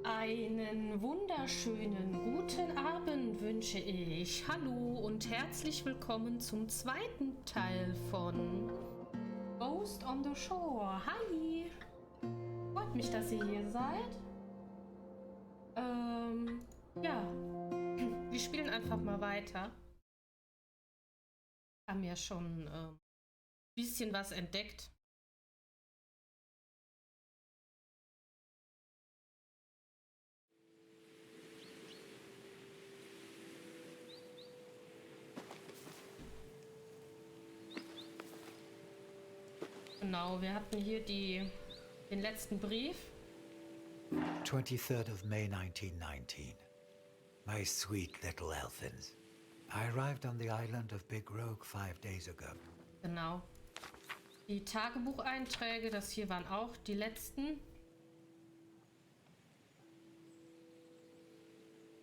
Einen wunderschönen guten Abend wünsche ich. Hallo und herzlich willkommen zum zweiten Teil von Ghost on the Shore. Hi! Freut mich, dass ihr hier seid. Ja, wir spielen einfach mal weiter. Haben ja schon ein bisschen was entdeckt. Genau, wir hatten hier den letzten Brief. 23rd of May 1919. My sweet little elfins. I arrived on the island of Big Rogue 5 days ago. Genau. Die Tagebucheinträge, das hier waren auch die letzten.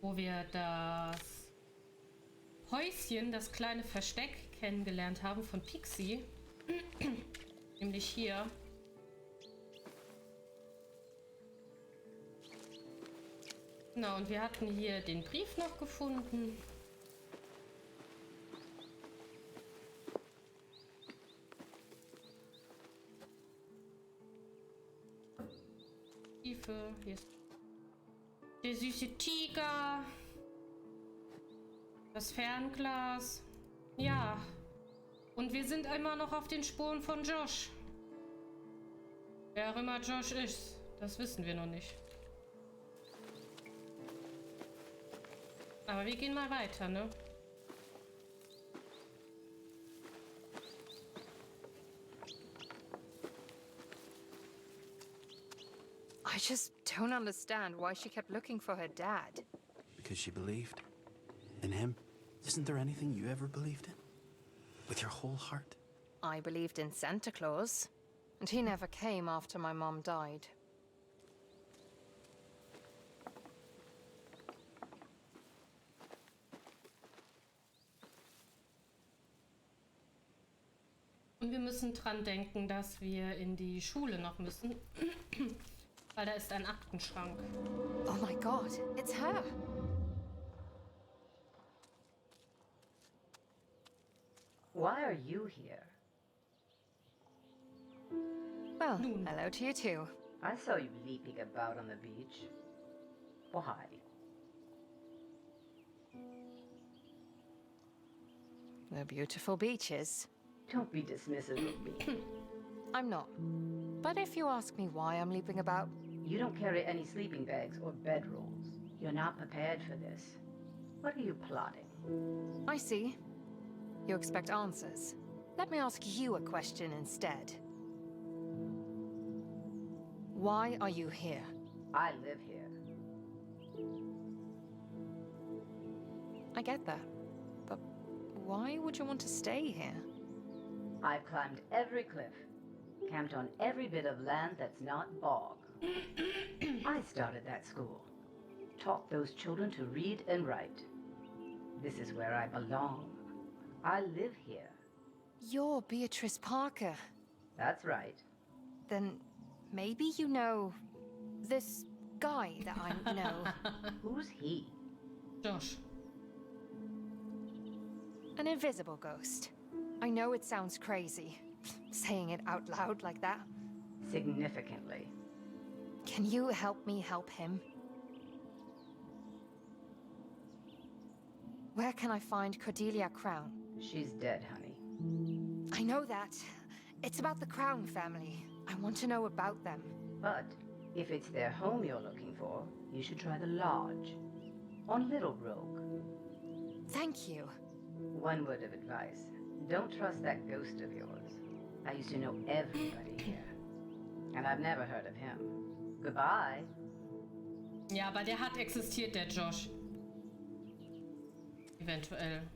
Wo wir das Häuschen, das kleine Versteck kennengelernt haben von Pixie. Nämlich hier. Genau, und wir hatten hier den Brief noch gefunden. Tiefe, hier ist der süße Tiger. Das Fernglas. Ja. Und wir sind immer noch auf den Spuren von Josh. Wer auch immer Josh ist, das wissen wir noch nicht. Aber wir gehen mal weiter, ne? I just don't understand why she kept looking for her dad. Because she believed in him. Isn't there anything you ever believed in? With your whole heart? I believed in Santa Claus, and he never came after my mom died. Und wir müssen dran denken, dass wir in die Schule noch müssen. Weil da ist ein Aktenschrank. Oh my god, it's her! Why are you here? Well, hello to you too. I saw you leaping about on the beach. Why? The beautiful beaches. Don't be dismissive of me. I'm not. But if you ask me why I'm leaping about... You don't carry any sleeping bags or bedrolls. You're not prepared for this. What are you plotting? I see. You expect answers. Let me ask you a question instead. Why are you here? I live here. I get that. But why would you want to stay here? I've climbed every cliff, camped on every bit of land that's not bog. I started that school, taught those children to read and write. This is where I belong. I live here. You're Beatrice Parker. That's right. Then maybe you know this guy that I know. Who's he? Josh. An invisible ghost. I know it sounds crazy, saying it out loud like that. Significantly. Can you help me help him? Where can I find Cordelia Crown? She's dead, honey. I know that. It's about the Crown family. I want to know about them. But if it's their home you're looking for, you should try the lodge on Little Rogue. Thank you. One word of advice. Don't trust that ghost of yours. I used to know everybody here. And I've never heard of him. Goodbye. Ja, aber der hat existiert, der Josh. Eventuell.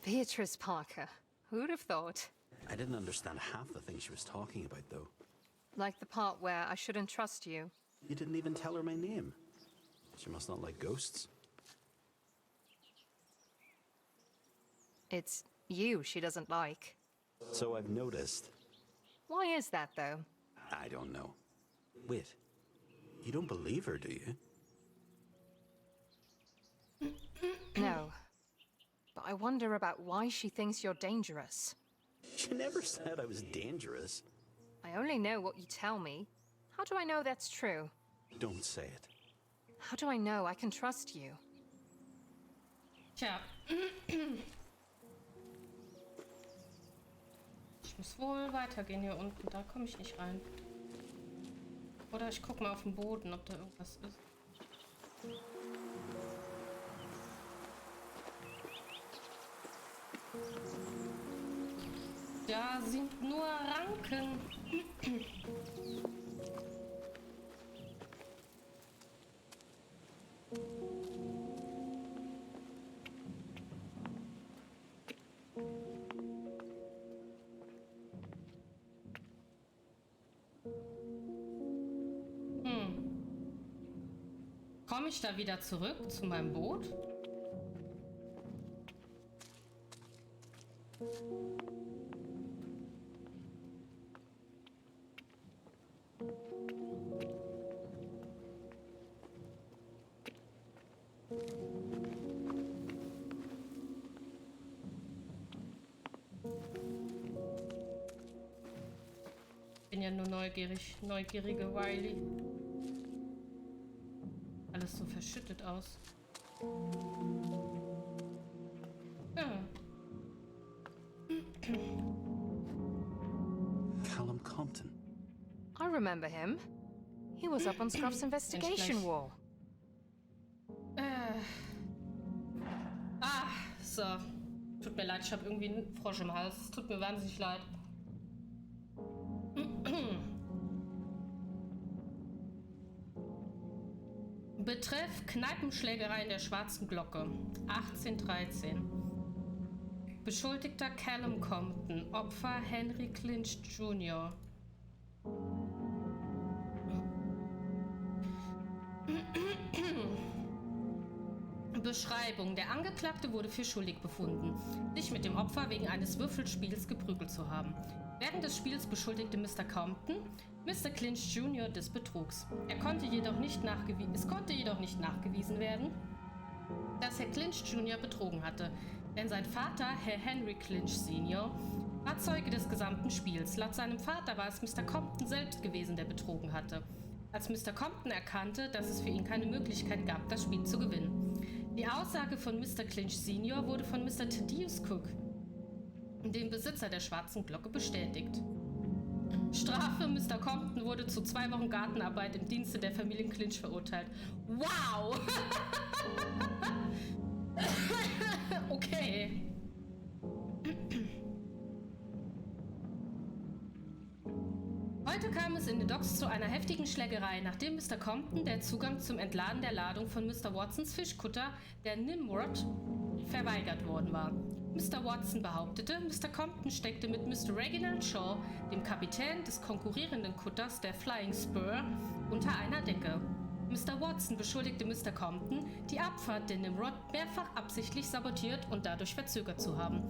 Beatrice Parker. Who'd have thought? I didn't understand half the things she was talking about, though. Like the part where I shouldn't trust you. You didn't even tell her my name. She must not like ghosts. It's you she doesn't like. So I've noticed. Why is that, though? I don't know. Wait. You don't believe her, do you? No. But I wonder about why she thinks you're dangerous. She never said I was dangerous. I only know what you tell me. How do I know that's true? Don't say it. How do I know I can trust you? Tja. Ich muss wohl weitergehen hier unten. Da komme ich nicht rein. Oder ich gucke mal auf den Boden, ob da irgendwas ist. Da sind nur Ranken. Komme ich da wieder zurück zu meinem Boot? Bin ja nur neugierige Wiley. Alles so verschüttet aus. Ja. Callum Compton. I remember him. He was up on Scruff's investigation wall. So. Tut mir leid, ich habe irgendwie einen Frosch im Hals. Es tut mir wahnsinnig leid. Betreff Kneipenschlägerei in der Schwarzen Glocke. 1813. Beschuldigter Callum Compton. Opfer Henry Clinch Jr. Beschreibung. Der Angeklagte wurde für schuldig befunden, sich mit dem Opfer wegen eines Würfelspiels geprügelt zu haben. Während des Spiels beschuldigte Mr. Compton Mr. Clinch Jr. des Betrugs. Es konnte jedoch nicht nachgewiesen werden, dass Herr Clinch Jr. betrogen hatte, denn sein Vater, Herr Henry Clinch Sr., war Zeuge des gesamten Spiels. Laut seinem Vater war es Mr. Compton selbst gewesen, der betrogen hatte. Als Mr. Compton erkannte, dass es für ihn keine Möglichkeit gab, das Spiel zu gewinnen. Die Aussage von Mr. Clinch Sr. wurde von Mr. Thaddeus Cook, dem Besitzer der Schwarzen Glocke, bestätigt. Strafe: Mr. Compton wurde zu 2 Wochen Gartenarbeit im Dienste der Familien Clinch verurteilt. Wow! Okay. Heute kam es in den Docks zu einer heftigen Schlägerei, nachdem Mr. Compton der Zugang zum Entladen der Ladung von Mr. Watsons Fischkutter, der Nimrod, verweigert worden war. Mr. Watson behauptete, Mr. Compton steckte mit Mr. Reginald Shaw, dem Kapitän des konkurrierenden Kutters der Flying Spur, unter einer Decke. Mr. Watson beschuldigte Mr. Compton, die Abfahrt der Nimrod mehrfach absichtlich sabotiert und dadurch verzögert zu haben.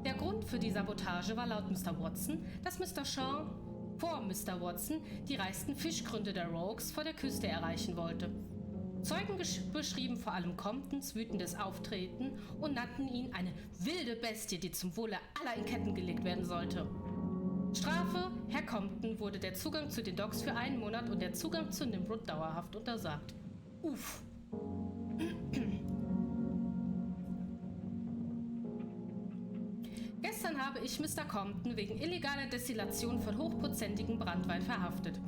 Der Grund für die Sabotage war laut Mr. Watson, dass Mr. Shaw vor Mr. Watson die reichsten Fischgründe der Rogues vor der Küste erreichen wollte. Zeugen beschrieben vor allem Comptons wütendes Auftreten und nannten ihn eine wilde Bestie, die zum Wohle aller in Ketten gelegt werden sollte. Strafe: Herr Compton wurde der Zugang zu den Docks für 1 Monat und der Zugang zu Nimrod dauerhaft untersagt. Uff. Gestern habe habe ich Mr. Compton wegen illegaler Destillation von hochprozentigem Branntwein verhaftet.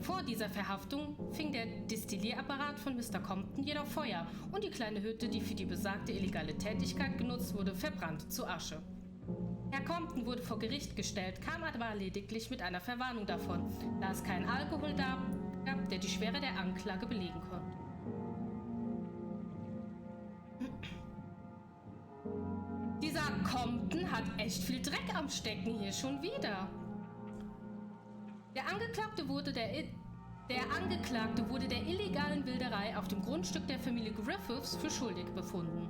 Vor dieser Verhaftung fing der Destillierapparat von Mr. Compton jedoch Feuer und die kleine Hütte, die für die besagte illegale Tätigkeit genutzt wurde, verbrannte zu Asche. Herr Compton wurde vor Gericht gestellt, kam aber lediglich mit einer Verwarnung davon, da es keinen Alkohol gab, der die Schwere der Anklage belegen konnte. Dieser Compton hat echt viel Dreck am Stecken hier schon wieder. Der Angeklagte wurde der illegalen Wilderei auf dem Grundstück der Familie Griffiths für schuldig befunden.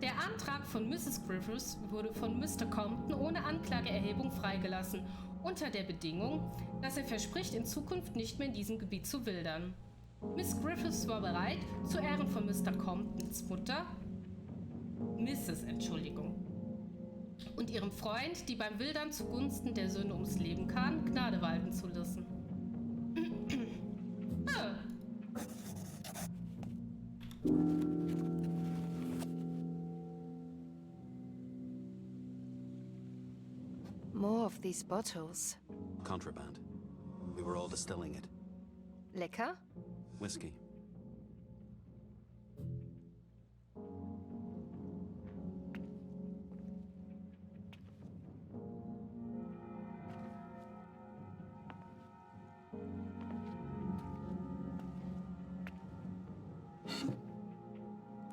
Der Antrag von Mrs. Griffiths wurde von Mr. Compton ohne Anklageerhebung freigelassen, unter der Bedingung, dass er verspricht, in Zukunft nicht mehr in diesem Gebiet zu wildern. Miss Griffiths war bereit, zu Ehren von Mr. Comptons Mutter, und ihrem Freund, die beim Wildern zugunsten der Söhne ums Leben kamen, Gnade walten zu lassen. More of these bottles. Contraband. We were all distilling it. Liquor? Whiskey.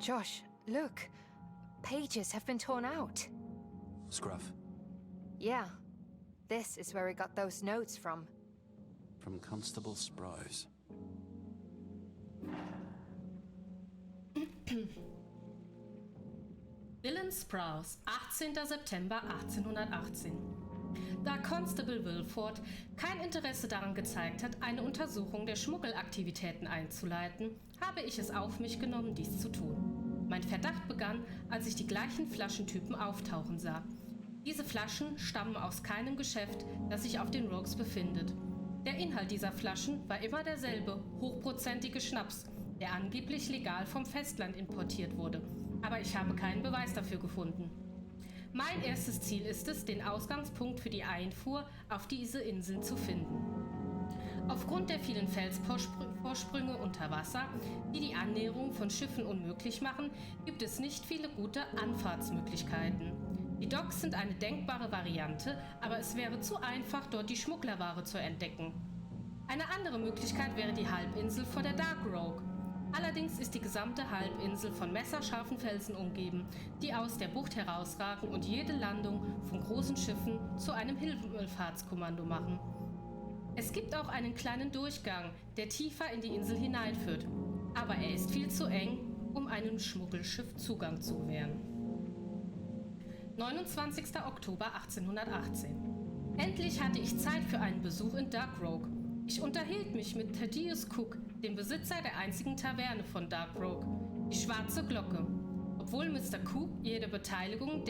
Josh, look. Pages have been torn out. Scruff. Yeah. This is where we got those notes from. From Constable Sprouse. Dylan Sprouse, 18. September 1818. Da Constable Wilford kein Interesse daran gezeigt hat, eine Untersuchung der Schmuggelaktivitäten einzuleiten, habe ich es auf mich genommen, dies zu tun. Mein Verdacht begann, als ich die gleichen Flaschentypen auftauchen sah. Diese Flaschen stammen aus keinem Geschäft, das sich auf den Rogues befindet. Der Inhalt dieser Flaschen war immer derselbe, hochprozentige Schnaps, der angeblich legal vom Festland importiert wurde. Aber ich habe keinen Beweis dafür gefunden. Mein erstes Ziel ist es, den Ausgangspunkt für die Einfuhr auf diese Inseln zu finden. Aufgrund der vielen Felsvorsprünge unter Wasser, die die Annäherung von Schiffen unmöglich machen, gibt es nicht viele gute Anfahrtsmöglichkeiten. Die Docks sind eine denkbare Variante, aber es wäre zu einfach, dort die Schmugglerware zu entdecken. Eine andere Möglichkeit wäre die Halbinsel vor der Dark Rogue. Allerdings ist die gesamte Halbinsel von messerscharfen Felsen umgeben, die aus der Bucht herausragen und jede Landung von großen Schiffen zu einem Himmelfahrtskommando machen. Es gibt auch einen kleinen Durchgang, der tiefer in die Insel hineinführt, aber er ist viel zu eng, um einem Schmuggelschiff Zugang zu gewähren. 29. Oktober 1818. Endlich hatte ich Zeit für einen Besuch in Dark Rogue. Ich unterhielt mich mit Thaddeus Cook, dem Besitzer der einzigen Taverne von Dark Rogue, die Schwarze Glocke. Obwohl Mr. Cook jede Beteiligung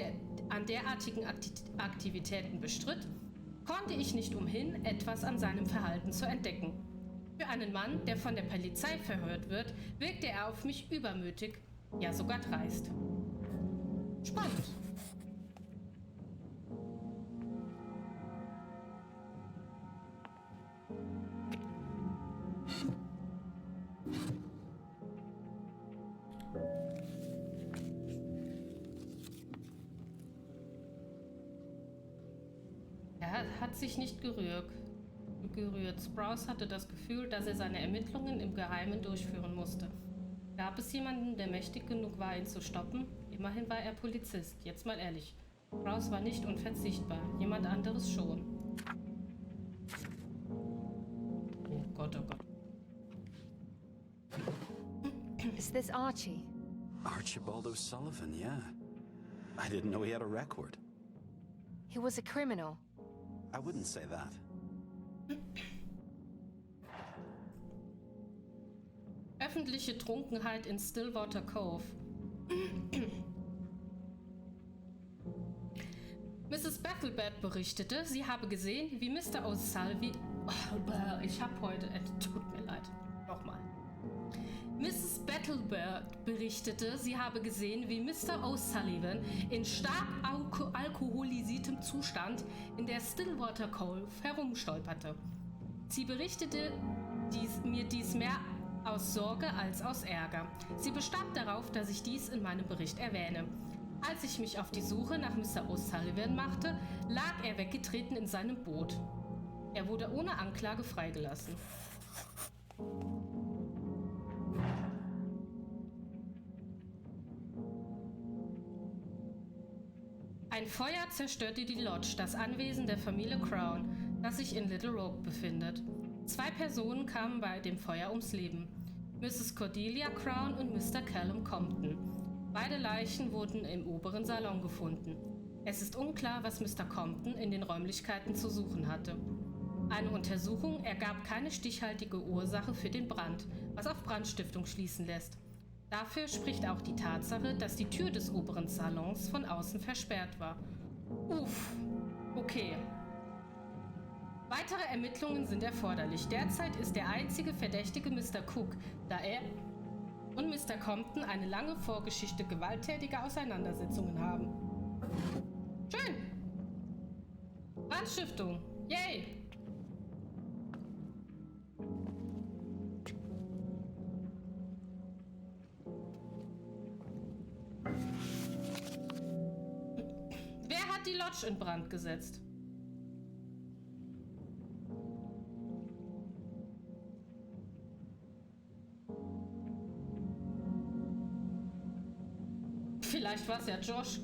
an derartigen Aktivitäten bestritt, konnte ich nicht umhin, etwas an seinem Verhalten zu entdecken. Für einen Mann, der von der Polizei verhört wird, wirkte er auf mich übermütig, ja sogar dreist. Spannend. Er hat sich nicht gerührt. Sprouse hatte das Gefühl, dass er seine Ermittlungen im Geheimen durchführen musste. Gab es jemanden, der mächtig genug war, ihn zu stoppen? Immerhin war er Polizist. Jetzt mal ehrlich. Sprouse war nicht unverzichtbar. Jemand anderes schon. Oh Gott, oh Gott. Is this Archie? Archibald O'Sullivan, yeah. I didn't know he had a record. He was a criminal. I wouldn't say that. Öffentliche Trunkenheit in Stillwater Cove. Mrs. Battlebed berichtete, sie habe gesehen, wie Mr. O'Sullivan... ich hab heute... tut mir leid. Nochmal. Mrs. Battlebird berichtete, sie habe gesehen, wie Mr. O'Sullivan in stark alkoholisiertem Zustand in der Stillwater Cove herumstolperte. Sie berichtete mir dies mehr aus Sorge als aus Ärger. Sie bestand darauf, dass ich dies in meinem Bericht erwähne. Als ich mich auf die Suche nach Mr. O'Sullivan machte, lag er weggetreten in seinem Boot. Er wurde ohne Anklage freigelassen. Ein Feuer zerstörte die Lodge, das Anwesen der Familie Crown, das sich in Little Rock befindet. 2 Personen kamen bei dem Feuer ums Leben: Mrs. Cordelia Crown und Mr. Callum Compton. Beide Leichen wurden im oberen Salon gefunden. Es ist unklar, was Mr. Compton in den Räumlichkeiten zu suchen hatte. Eine Untersuchung ergab keine stichhaltige Ursache für den Brand, was auf Brandstiftung schließen lässt. Dafür spricht auch die Tatsache, dass die Tür des oberen Salons von außen versperrt war. Uff, okay. Weitere Ermittlungen sind erforderlich. Derzeit ist der einzige Verdächtige Mr. Cook, da er und Mr. Compton eine lange Vorgeschichte gewalttätiger Auseinandersetzungen haben. Schön! Brandstiftung! Yay! Wer hat die Lodge in Brand gesetzt? Vielleicht war es ja Josh.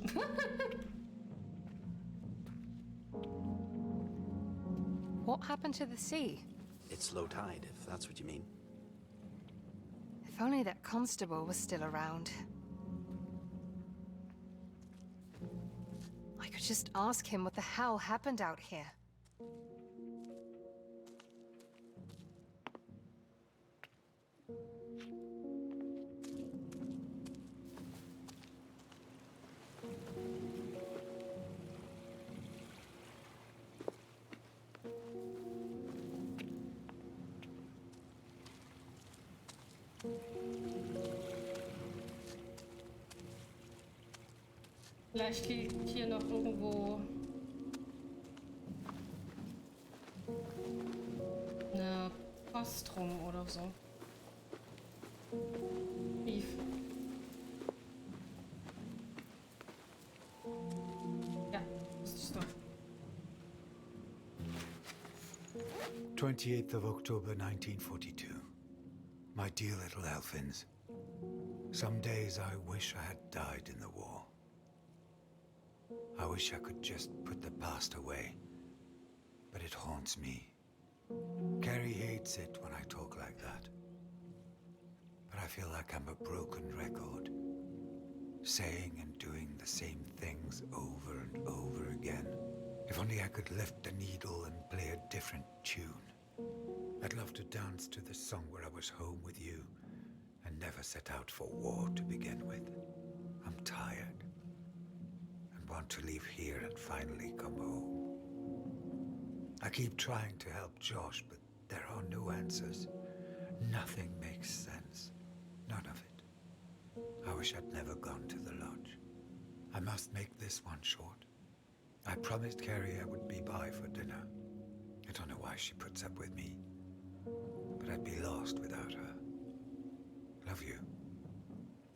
What happened to the sea? It's low tide, if that's what you mean. If only that constable was still around. I could just ask him what the hell happened out here. Vielleicht liegt hier noch irgendwo eine Post rum oder so. Brief. Ja, das ist doch. 28th of October 1942. My dear little Elfins, some days I wish I had died in the war. I wish I could just put the past away, but it haunts me. Carrie hates it when I talk like that. But I feel like I'm a broken record, saying and doing the same things over and over again. If only I could lift the needle and play a different tune. I'd love to dance to the song where I was home with you and never set out for war to begin with. I'm tired and want to leave here and finally come home. I keep trying to help Josh, but there are no answers. Nothing makes sense. None of it. I wish I'd never gone to the lodge. I must make this one short. I promised Carrie I would be by for dinner. I don't know why she puts up with me, but I'd be lost without her. Love you,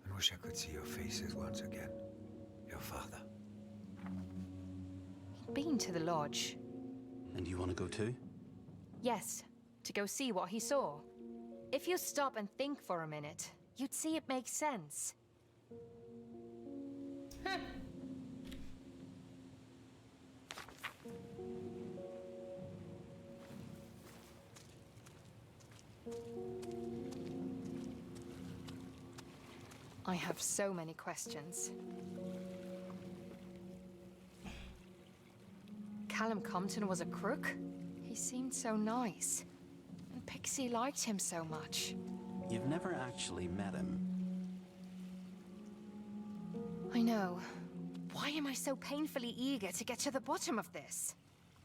and wish I could see your faces once again. Your father. Been to the lodge? And you want to go too? Yes, to go see what he saw. If you stop and think for a minute, you'd see it makes sense. Heh. I have so many questions. Callum Compton was a crook? He seemed so nice. And Pixie liked him so much. You've never actually met him. I know. Why am I so painfully eager to get to the bottom of this?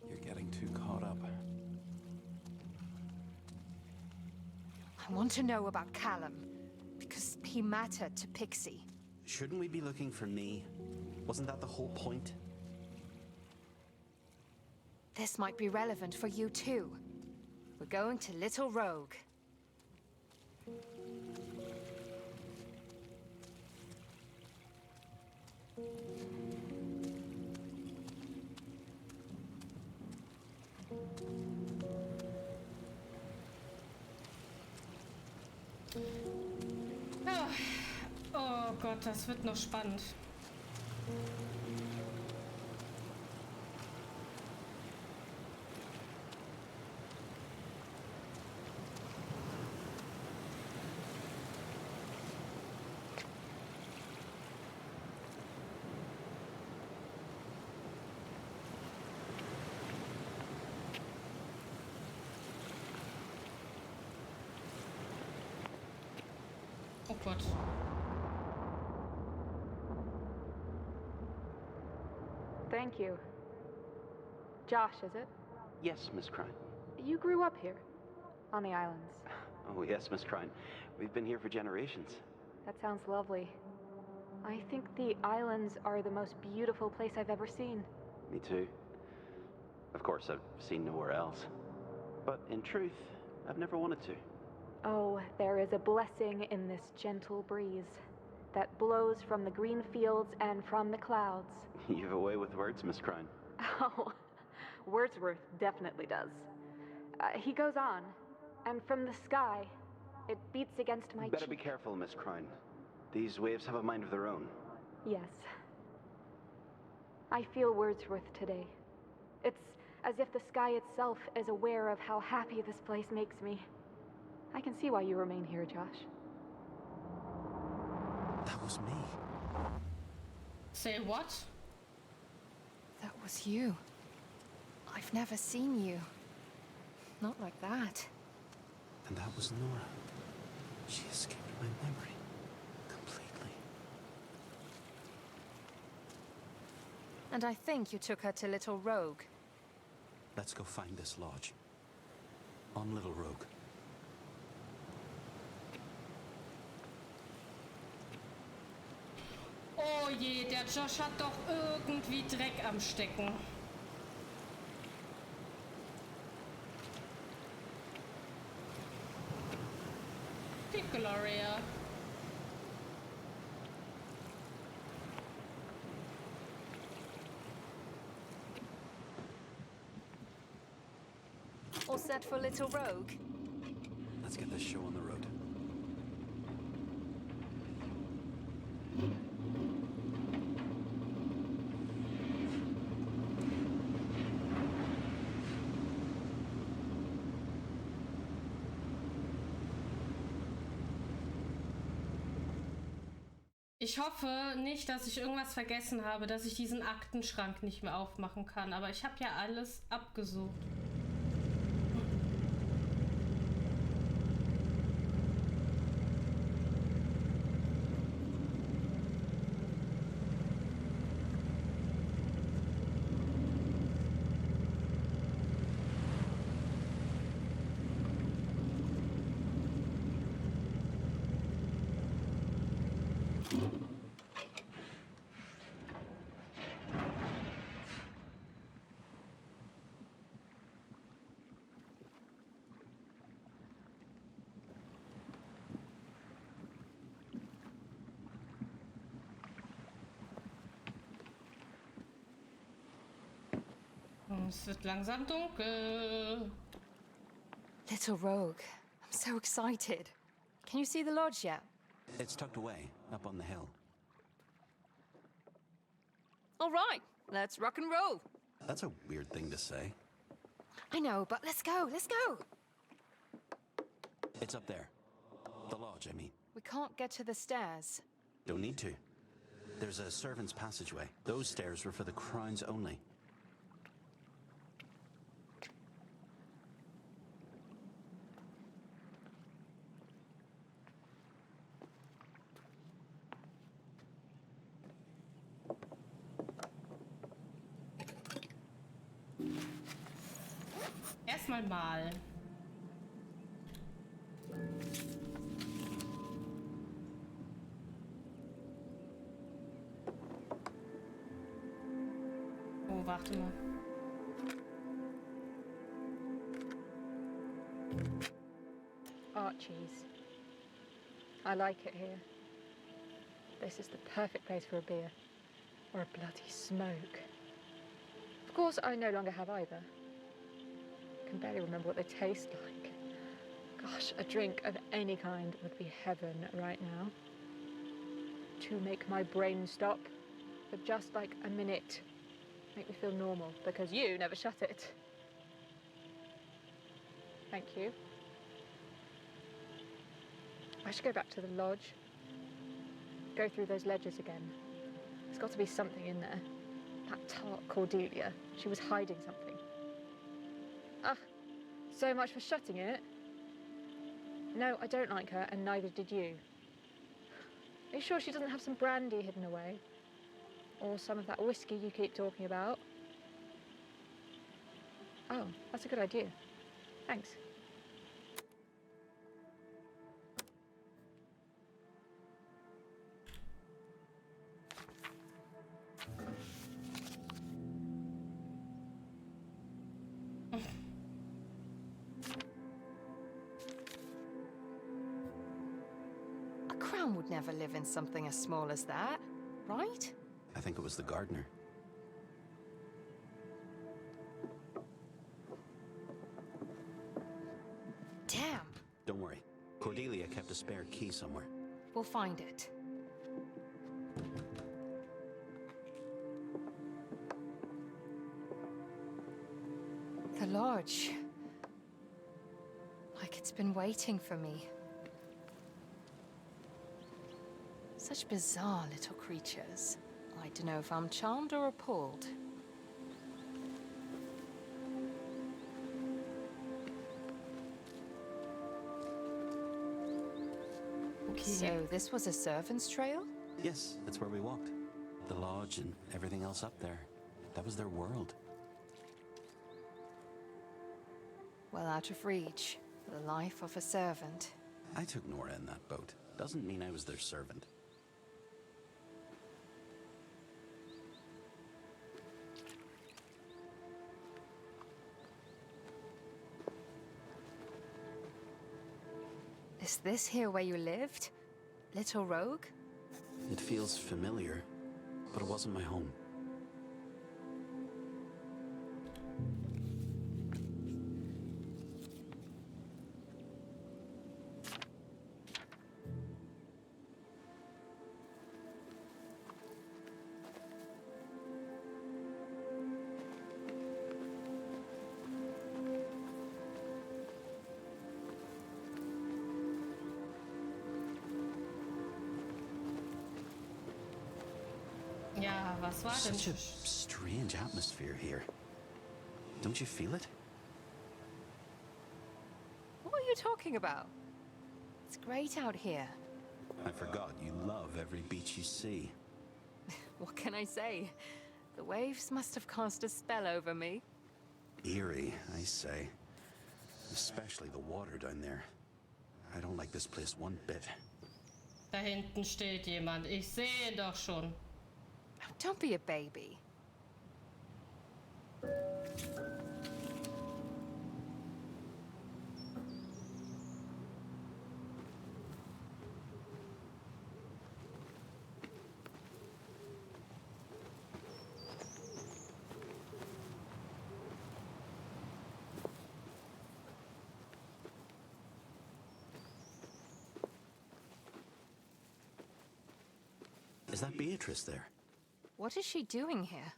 You're getting too caught up. I want to know about Callum. he mattered to Pixie. Shouldn't we be looking for me? Wasn't that the whole point? This might be relevant for you too. We're going to Little Rogue. Ah. Oh Gott, das wird noch spannend. Oh Gott. Thank you. Josh, is it? Yes, Miss Crine. You grew up here, on the islands. Oh, yes, Miss Crine. We've been here for generations. That sounds lovely. I think the islands are the most beautiful place I've ever seen. Me too. Of course, I've seen nowhere else. But in truth, I've never wanted to. Oh, there is a blessing in this gentle breeze that blows from the green fields and from the clouds. You've a way with words, Miss Crine. Oh, Wordsworth definitely does. He goes on, and from the sky, it beats against my Better cheek. be careful, Miss Crine. These waves have a mind of their own. Yes. I feel Wordsworth today. It's as if the sky itself is aware of how happy this place makes me. I can see why you remain here, Josh. That was me. Say what? That was you. I've never seen you. Not like that. And that was Nora. She escaped my memory. Completely. And I think you took her to Little Rogue. Let's go find this lodge. On Little Rogue. Oh je, der Josh hat doch irgendwie Dreck am Stecken. Die Gloria. All set for Little Rogue? Let's get this show on the road. Ich hoffe nicht, dass ich irgendwas vergessen habe, dass ich diesen Aktenschrank nicht mehr aufmachen kann. Aber ich habe ja alles abgesucht. Es wird langsam dunkel. Little Rogue. I'm so excited. Can you see the lodge yet? It's tucked away, up on the hill. All right, let's rock and roll. That's a weird thing to say. I know, but let's go, let's go. It's up there. The lodge, I mean. We can't get to the stairs. Don't need to. There's a servant's passageway. Those stairs were for the crowns only. Erstmal mal. warte mal. Archie's. I like it here. This is the perfect place for a beer. Or a bloody smoke. Of course, I no longer have either. I can barely remember what they taste like. Gosh, a drink of any kind would be heaven right now. To make my brain stop for just like a minute. Make me feel normal, because you never shut it. Thank you. I should go back to the lodge. Go through those ledgers again. There's got to be something in there. That tart Cordelia, she was hiding something. Ah, so much for shutting it. No, I don't like her, and neither did you. Are you sure she doesn't have some brandy hidden away? Or some of that whiskey you keep talking about? Oh, that's a good idea. Thanks. A crown would never live in something as small as that, right? I think it was the gardener. Damn. Don't worry. Cordelia kept a spare key somewhere. We'll find it. The lodge. Like it's been waiting for me. Such bizarre little creatures. I don't know if I'm charmed or appalled. Okay. So this was a servant's trail? Yes, that's where we walked. The lodge and everything else up there. That was their world. Well out of reach. The life of a servant. I took Nora in that boat. Doesn't mean I was their servant. Is this here where you lived? Little Rogue? It feels familiar, but it wasn't my home. Ja, was war denn? Such a strange atmosphere here. Don't you feel it? What are you talking about? It's great out here. I forgot you love every beach you see. What can I say? The waves must have cast a spell over me. Eerie, I say. Especially the water down there. I don't like this place one bit. Da hinten steht jemand. Ich sehe doch schon. Oh, don't be a baby. Is that Beatrice there? What is she doing here?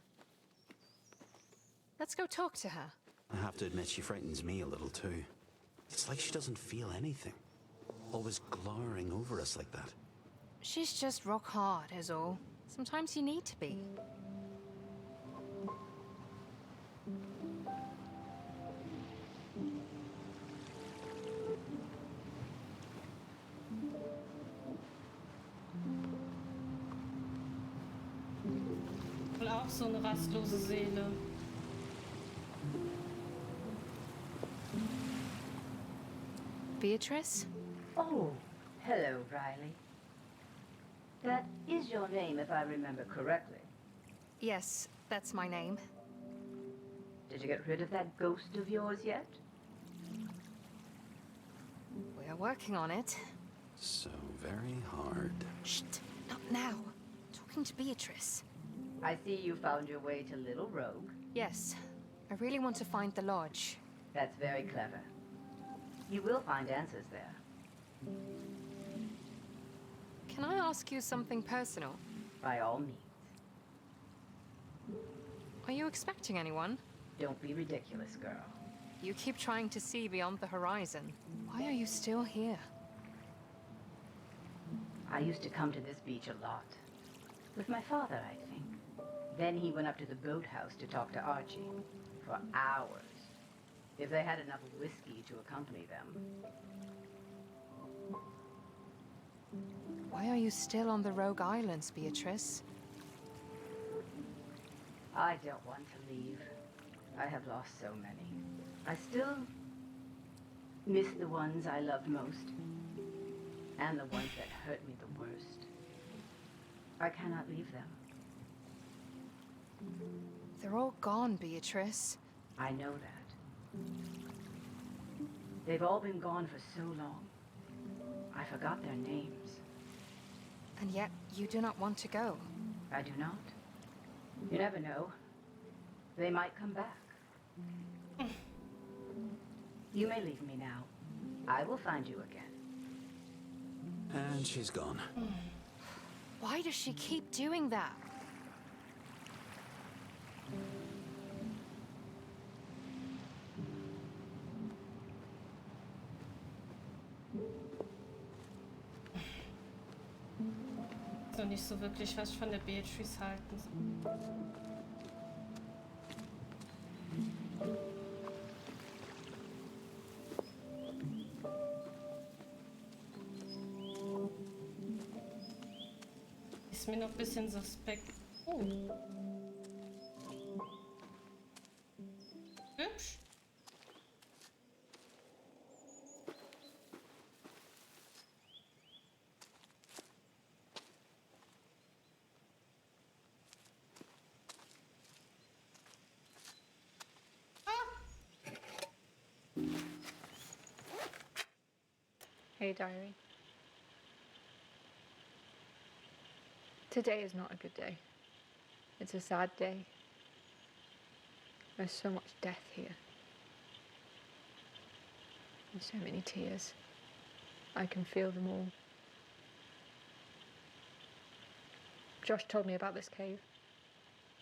Let's go talk to her. I have to admit she frightens me a little too. It's like she doesn't feel anything. Always glowering over us like that. She's just rock hard, is all. Sometimes you need to be. Wohl auch so eine rastlose Seele. Beatrice? Oh, hello, Riley. That is your name, if I remember correctly. Yes, that's my name. Did you get rid of that ghost of yours yet? We're working on it. So very hard. Shh, not now. Talking to Beatrice. I see you found your way to Little Rogue. Yes, I really want to find the lodge. That's very clever. You will find answers there. Can I ask you something personal? By all means. Are you expecting anyone? Don't be ridiculous, girl. You keep trying to see beyond the horizon. Why are you still here? I used to come to this beach a lot. With my father, I think. Then he went up to the boathouse to talk to Archie. For hours. If they had enough whiskey to accompany them. Why are you still on the Rogue Islands, Beatrice? I don't want to leave. I have lost so many. I still miss the ones I loved most. And the ones that hurt me the worst. I cannot leave them. They're all gone, Beatrice. I know that. They've all been gone for so long. I forgot their names. And yet, you do not want to go. I do not. You never know. They might come back. You may leave me now. I will find you again. And she's gone. Why does she keep doing that? So nicht so wirklich, was ich von der Beatrice halten soll. Ist mir noch ein bisschen suspekt. Oh. Hübsch. Hey, diary. Today is not a good day. It's a sad day. There's so much death here. And so many tears. I can feel them all. Josh told me about this cave.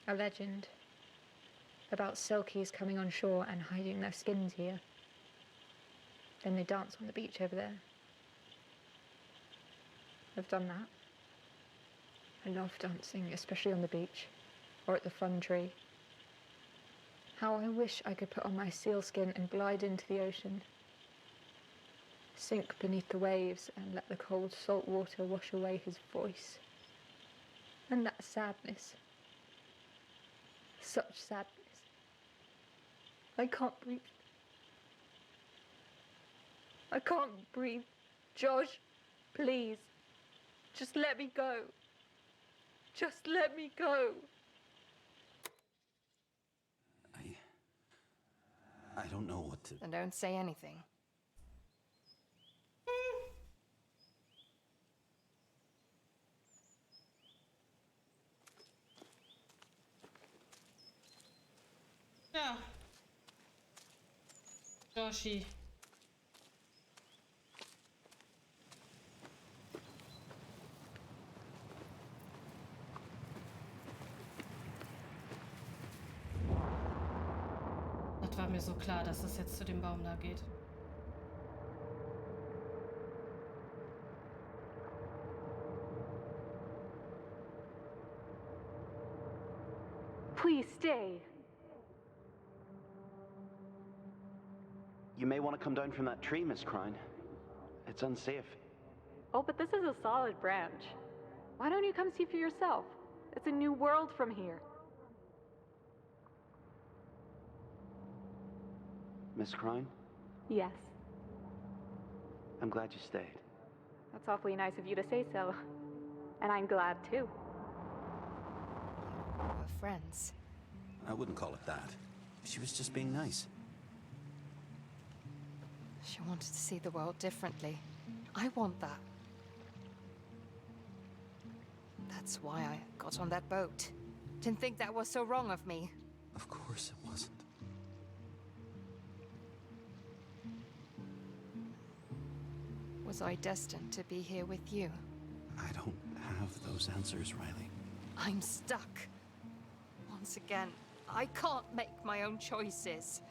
A legend. About Selkies coming on shore and hiding their skins here. Then they dance on the beach over there. I've done that. I love dancing, especially on the beach or at the fun tree. How I wish I could put on my sealskin and glide into the ocean. Sink beneath the waves and let the cold salt water wash away his voice. And that sadness. Such sadness. I can't breathe. I can't breathe. Josh, please. Just let me go. Just let me go. I don't know what to... Then don't say anything. Ja. Joshi. Das war mir so klar, dass es jetzt zu dem Baum da geht. Please stay. You may want to come down from that tree, Miss Crown. It's unsafe. Oh, but this is a solid branch. Why don't you come see for yourself? It's a new world from here. Miss Crown, Yes, I'm glad you stayed. that's awfully nice of you to say so. And I'm glad too. We're friends. I wouldn't call it that. She was just being nice. She wanted to see the world differently. I want that. That's why I got on that boat. Didn't think that was so wrong of me. Of course it wasn't. Was I destined to be here with you? I don't have those answers, Riley. I'm stuck. Once again, I can't make my own choices.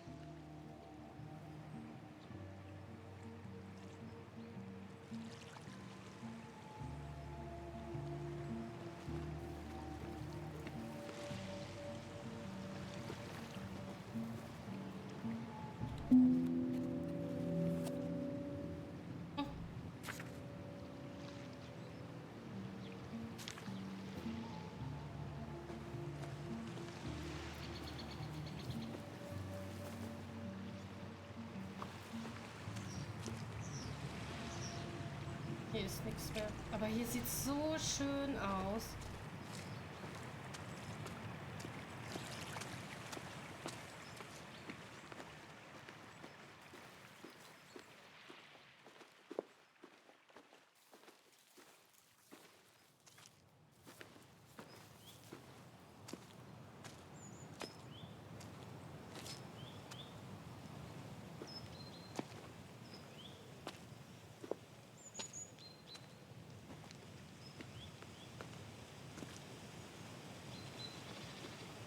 Hier ist nichts mehr. Aber hier sieht so schön aus.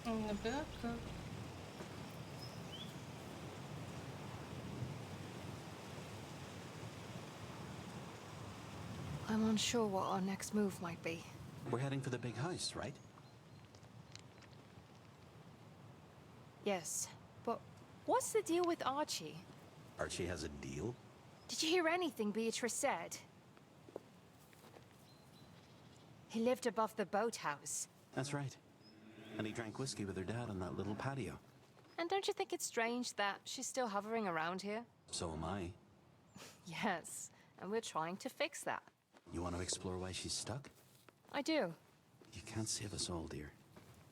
Eine Birke. I'm unsure what our next move might be. We're heading for the big house, right? Yes, but what's the deal with Archie? Archie has a deal? Did you hear anything Beatrice said? He lived above the boathouse. That's right. And he drank whiskey with her dad on that little patio. And don't you think it's strange that she's still hovering around here? So am I. Yes, and we're trying to fix that. You want to explore why she's stuck? I do. You can't save us all, dear.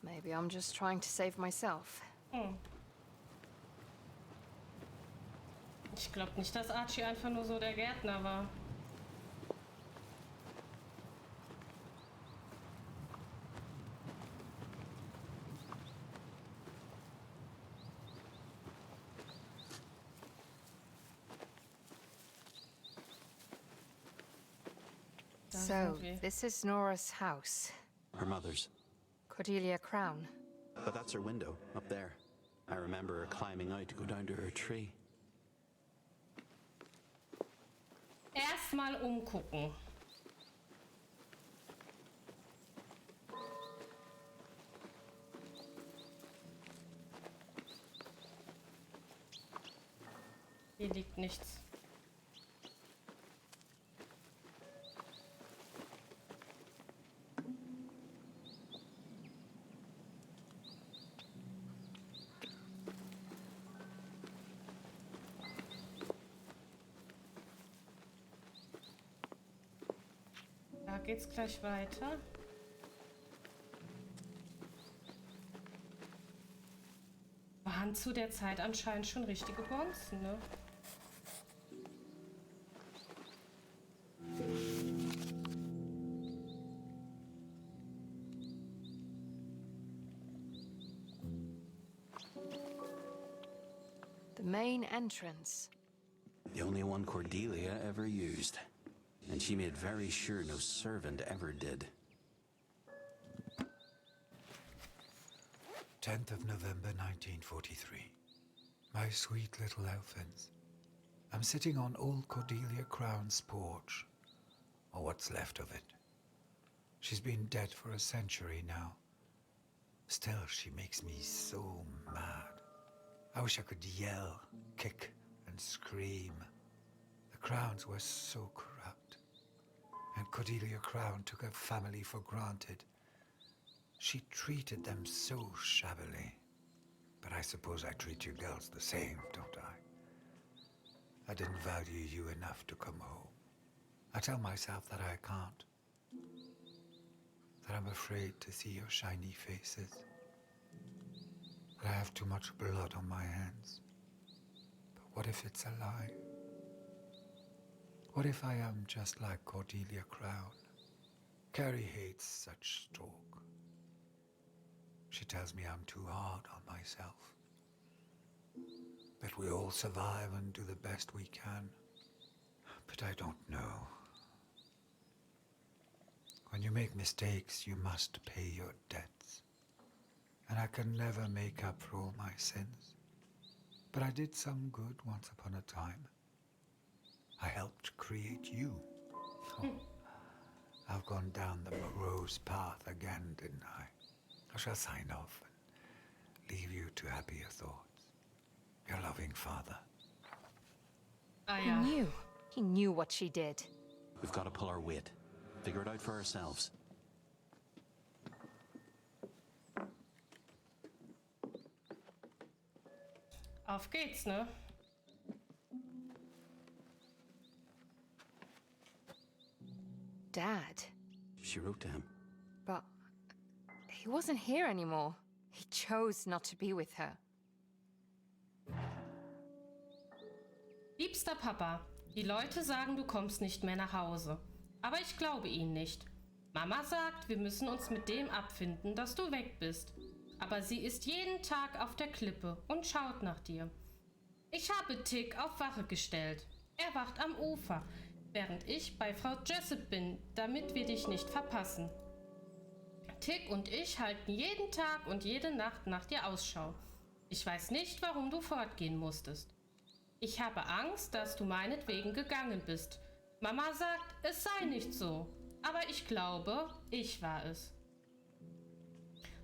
Maybe I'm just trying to save myself. Ich glaube nicht, dass Archie einfach nur so der Gärtner war. So, this is Nora's house. Her mother's. Cordelia Crown. But that's her window, up there. I remember her climbing out to go down to her tree. Erstmal umgucken. Hier liegt nichts. Da geht's gleich weiter. Waren zu der Zeit anscheinend schon richtige Bronzen, ne? The main entrance. The only one Cordelia ever used. And she made very sure no servant ever did. 10th of November 1943. My sweet little Elfins. I'm sitting on old Cordelia Crown's porch, or what's left of it. She's been dead for a century now. Still, she makes me so mad. I wish I could yell, kick, and scream. The Crowns were so corrupt. And Cordelia Crown took her family for granted. She treated them so shabbily. But I suppose I treat you girls the same, don't I? I didn't value you enough to come home. I tell myself that I can't. That I'm afraid to see your shiny faces. that I have too much blood on my hands. But what if it's a lie? What if I am just like Cordelia Crown? Carrie hates such talk. She tells me I'm too hard on myself. That we all survive and do the best we can. But I don't know. When you make mistakes, you must pay your debts. And I can never make up for all my sins. But I did some good once upon a time. I helped create you. Oh, I've gone down the morose path again, didn't I? I shall sign off and leave you to happier thoughts. Your loving father. Ah He ja. knew. He knew what she did. We've got to pull our weight. Figure it out for ourselves. Auf geht's, ne? Dad. She wrote to him. But he wasn't here anymore. He chose not to be with her. Liebster Papa, die Leute sagen, du kommst nicht mehr nach Hause. Aber ich glaube ihnen nicht. Mama sagt, wir müssen uns mit dem abfinden, dass du weg bist. Aber sie ist jeden Tag auf der Klippe und schaut nach dir. Ich habe Tick auf Wache gestellt. Er wacht am Ufer, während ich bei Frau Jessup bin, damit wir dich nicht verpassen. Tick und ich halten jeden Tag und jede Nacht nach dir Ausschau. Ich weiß nicht, warum du fortgehen musstest. Ich habe Angst, dass du meinetwegen gegangen bist. Mama sagt, es sei nicht so. Aber ich glaube, ich war es.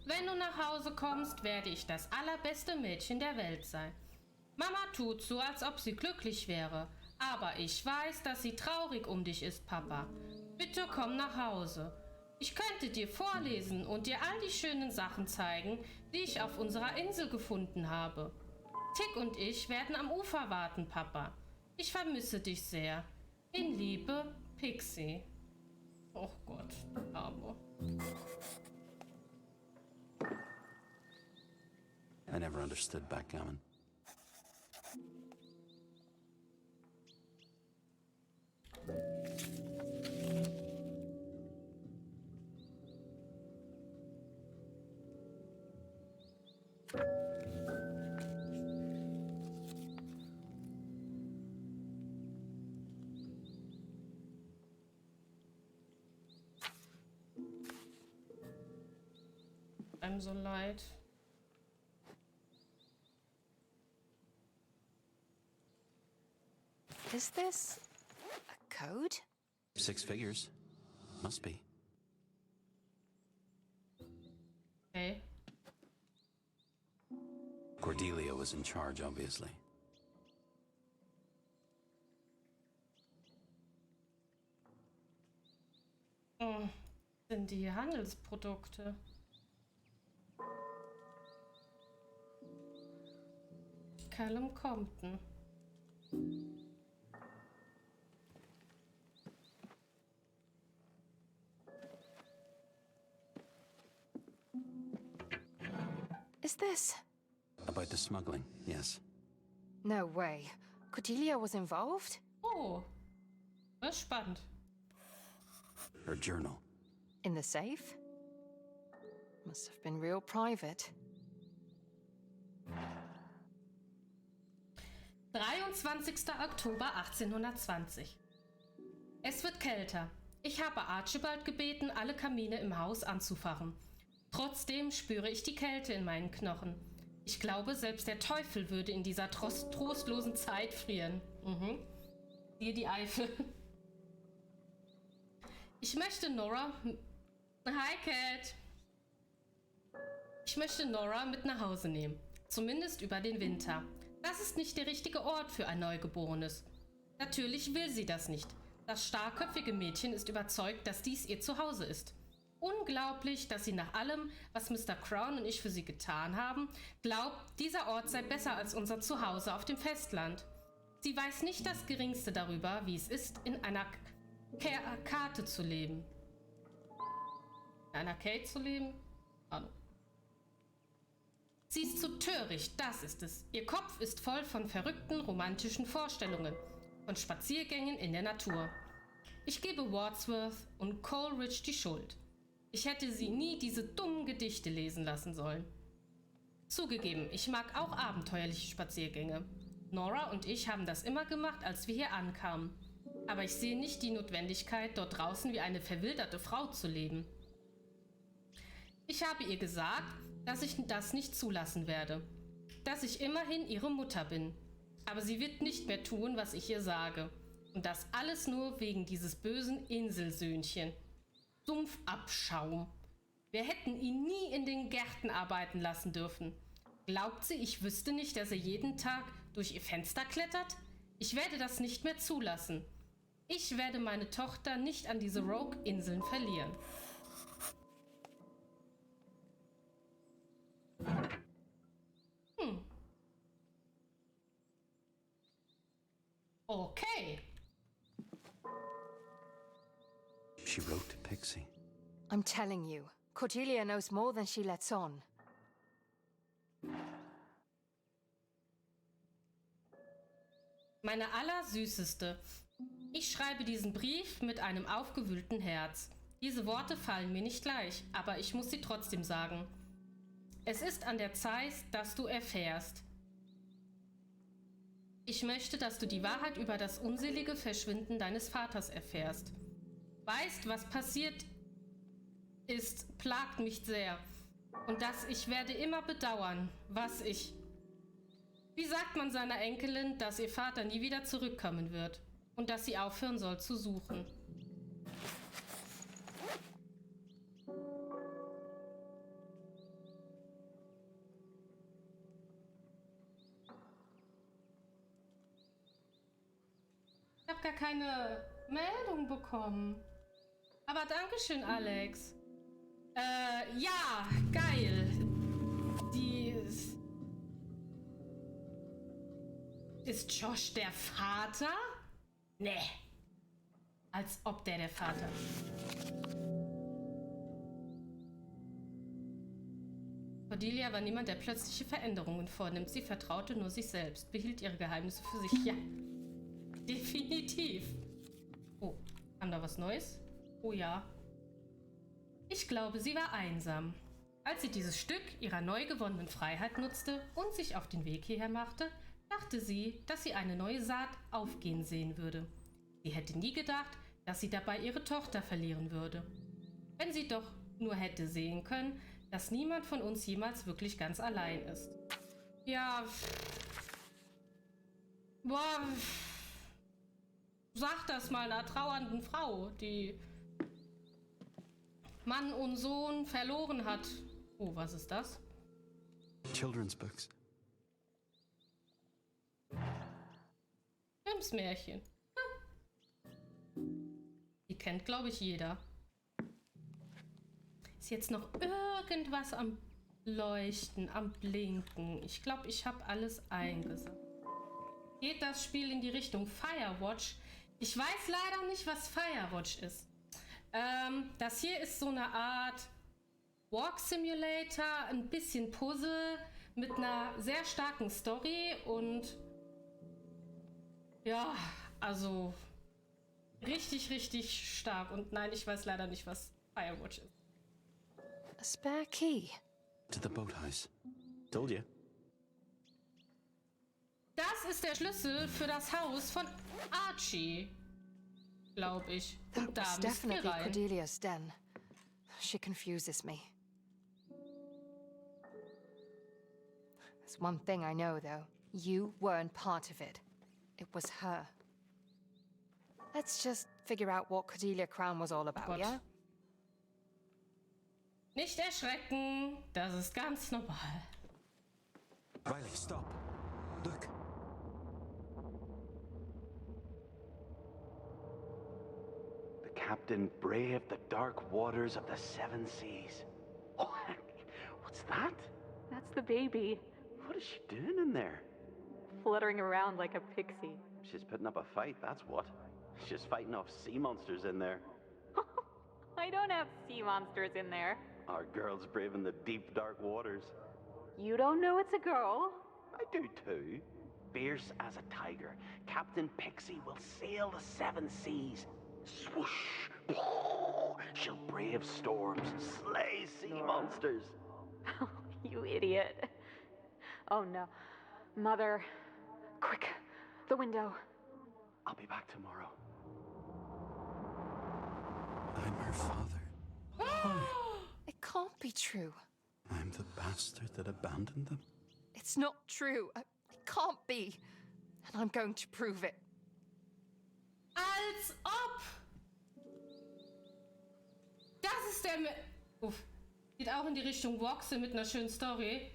Wenn du nach Hause kommst, werde ich das allerbeste Mädchen der Welt sein. Mama tut so, als ob sie glücklich wäre. Aber ich weiß, dass sie traurig um dich ist, Papa. Bitte komm nach Hause. Ich könnte dir vorlesen und dir all die schönen Sachen zeigen, die ich auf unserer Insel gefunden habe. Tick und ich werden am Ufer warten, Papa. Ich vermisse dich sehr. In Liebe, Pixie. Oh Gott, aber. I never understood backgammon. Einem so leid. Is this a code? 6 figures. Must be. Okay. Cordelia was in charge, obviously. Sind die Handelsprodukte. Callum Compton. Is this? About the smuggling, yes. No way. Cordelia was involved? Oh, das ist spannend. Her journal. In the safe? Must have been real private. 23. Oktober 1820. Es wird kälter. Ich habe Archibald gebeten, alle Kamine im Haus anzufachen. Trotzdem spüre ich die Kälte in meinen Knochen. Ich glaube, selbst der Teufel würde in dieser trostlosen Zeit frieren. Siehe die Eifel. Ich möchte Nora... Hi, Cat. Ich möchte Nora mit nach Hause nehmen. Zumindest über den Winter. Das ist nicht der richtige Ort für ein Neugeborenes. Natürlich will sie das nicht. Das starkköpfige Mädchen ist überzeugt, dass dies ihr Zuhause ist. Unglaublich, dass sie nach allem, was Mr. Crown und ich für sie getan haben, glaubt, dieser Ort sei besser als unser Zuhause auf dem Festland. Sie weiß nicht das Geringste darüber, wie es ist, in einer Karte zu leben. In einer Kate zu leben? Hallo. Sie ist zu töricht, das ist es. Ihr Kopf ist voll von verrückten romantischen Vorstellungen, von Spaziergängen in der Natur. Ich gebe Wordsworth und Coleridge die Schuld. Ich hätte sie nie diese dummen Gedichte lesen lassen sollen. Zugegeben, ich mag auch abenteuerliche Spaziergänge. Nora und ich haben das immer gemacht, als wir hier ankamen. Aber ich sehe nicht die Notwendigkeit, dort draußen wie eine verwilderte Frau zu leben. Ich habe ihr gesagt, dass ich das nicht zulassen werde. Dass ich immerhin ihre Mutter bin. Aber sie wird nicht mehr tun, was ich ihr sage. Und das alles nur wegen dieses bösen Inselsöhnchen. Sumpfabschaum. Wir hätten ihn nie in den Gärten arbeiten lassen dürfen. Glaubt sie, ich wüsste nicht, dass er jeden Tag durch ihr Fenster klettert? Ich werde das nicht mehr zulassen. Ich werde meine Tochter nicht an diese Rogue-Inseln verlieren. Okay. She wrote to Pixie. I'm telling you, Cordelia knows more than she lets on. Meine Allersüßeste. Ich schreibe diesen Brief mit einem aufgewühlten Herz. Diese Worte fallen mir nicht leicht, aber ich muss sie trotzdem sagen. Es ist an der Zeit, dass du erfährst. Ich möchte, dass du die Wahrheit über das unselige Verschwinden deines Vaters erfährst. Weißt, was passiert ist, plagt mich sehr. Und dass ich werde immer bedauern, was ich... Wie sagt man seiner Enkelin, dass ihr Vater nie wieder zurückkommen wird? Und dass sie aufhören soll zu suchen? Ich habe gar keine Meldung bekommen. Aber dankeschön, Alex. Ja, geil. Ist Josh der Vater? Nee. Als ob der Vater ist. Cordelia war niemand, der plötzliche Veränderungen vornimmt. Sie vertraute nur sich selbst, behielt ihre Geheimnisse für sich. Ja, definitiv. Oh, kam da was Neues? Oh ja. Ich glaube, sie war einsam. Als sie dieses Stück ihrer neu gewonnenen Freiheit nutzte und sich auf den Weg hierher machte, dachte sie, dass sie eine neue Saat aufgehen sehen würde. Sie hätte nie gedacht, dass sie dabei ihre Tochter verlieren würde. Wenn sie doch nur hätte sehen können, dass niemand von uns jemals wirklich ganz allein ist. Ja. Boah. Sag das mal einer trauernden Frau, die Mann und Sohn verloren hat. Oh, was ist das? Children's books. Märchen. Die kennt, glaube ich, jeder. Ist jetzt noch irgendwas am Leuchten, am Blinken? Ich glaube, ich habe alles eingesammelt. Geht das Spiel in die Richtung Firewatch? Ich weiß leider nicht, was Firewatch ist. Das hier ist so eine Art Walk Simulator, ein bisschen Puzzle mit einer sehr starken Story und ja, also richtig, richtig stark. Und nein, ich weiß leider nicht, was Firewatch ist. A spare key. To the boathouse. Told you. Das ist der Schlüssel für das Haus von Archie, glaube ich. That Und da was müssen wir definitely rein. Cordelia's den. She confuses me. There's one thing I know, though. You weren't part of it. It was her. Let's just figure out what Cordelia Crown was all about, Gott. yeah? Nicht erschrecken, das ist ganz normal. Riley, stop. Look. The captain braved the dark waters of the seven seas. Oh, what's that? That's the baby, What is she doing in there? fluttering around like a pixie. She's putting up a fight, that's what. She's fighting off sea monsters in there. I don't have sea monsters in there. Our girl's braving the deep, dark waters. You don't know it's a girl? I do too. Fierce as a tiger, Captain Pixie will sail the seven seas. Swoosh! She'll brave storms, slay sea monsters. You idiot. Oh no. Mother, quick, the window. I'll be back tomorrow. I'm her father. It can't be true. I'm the bastard that abandoned them. It's not true. It can't be. And I'm going to prove it. Als ob! Das ist der... Uff. Geht auch in die Richtung Voxe mit einer schönen Story.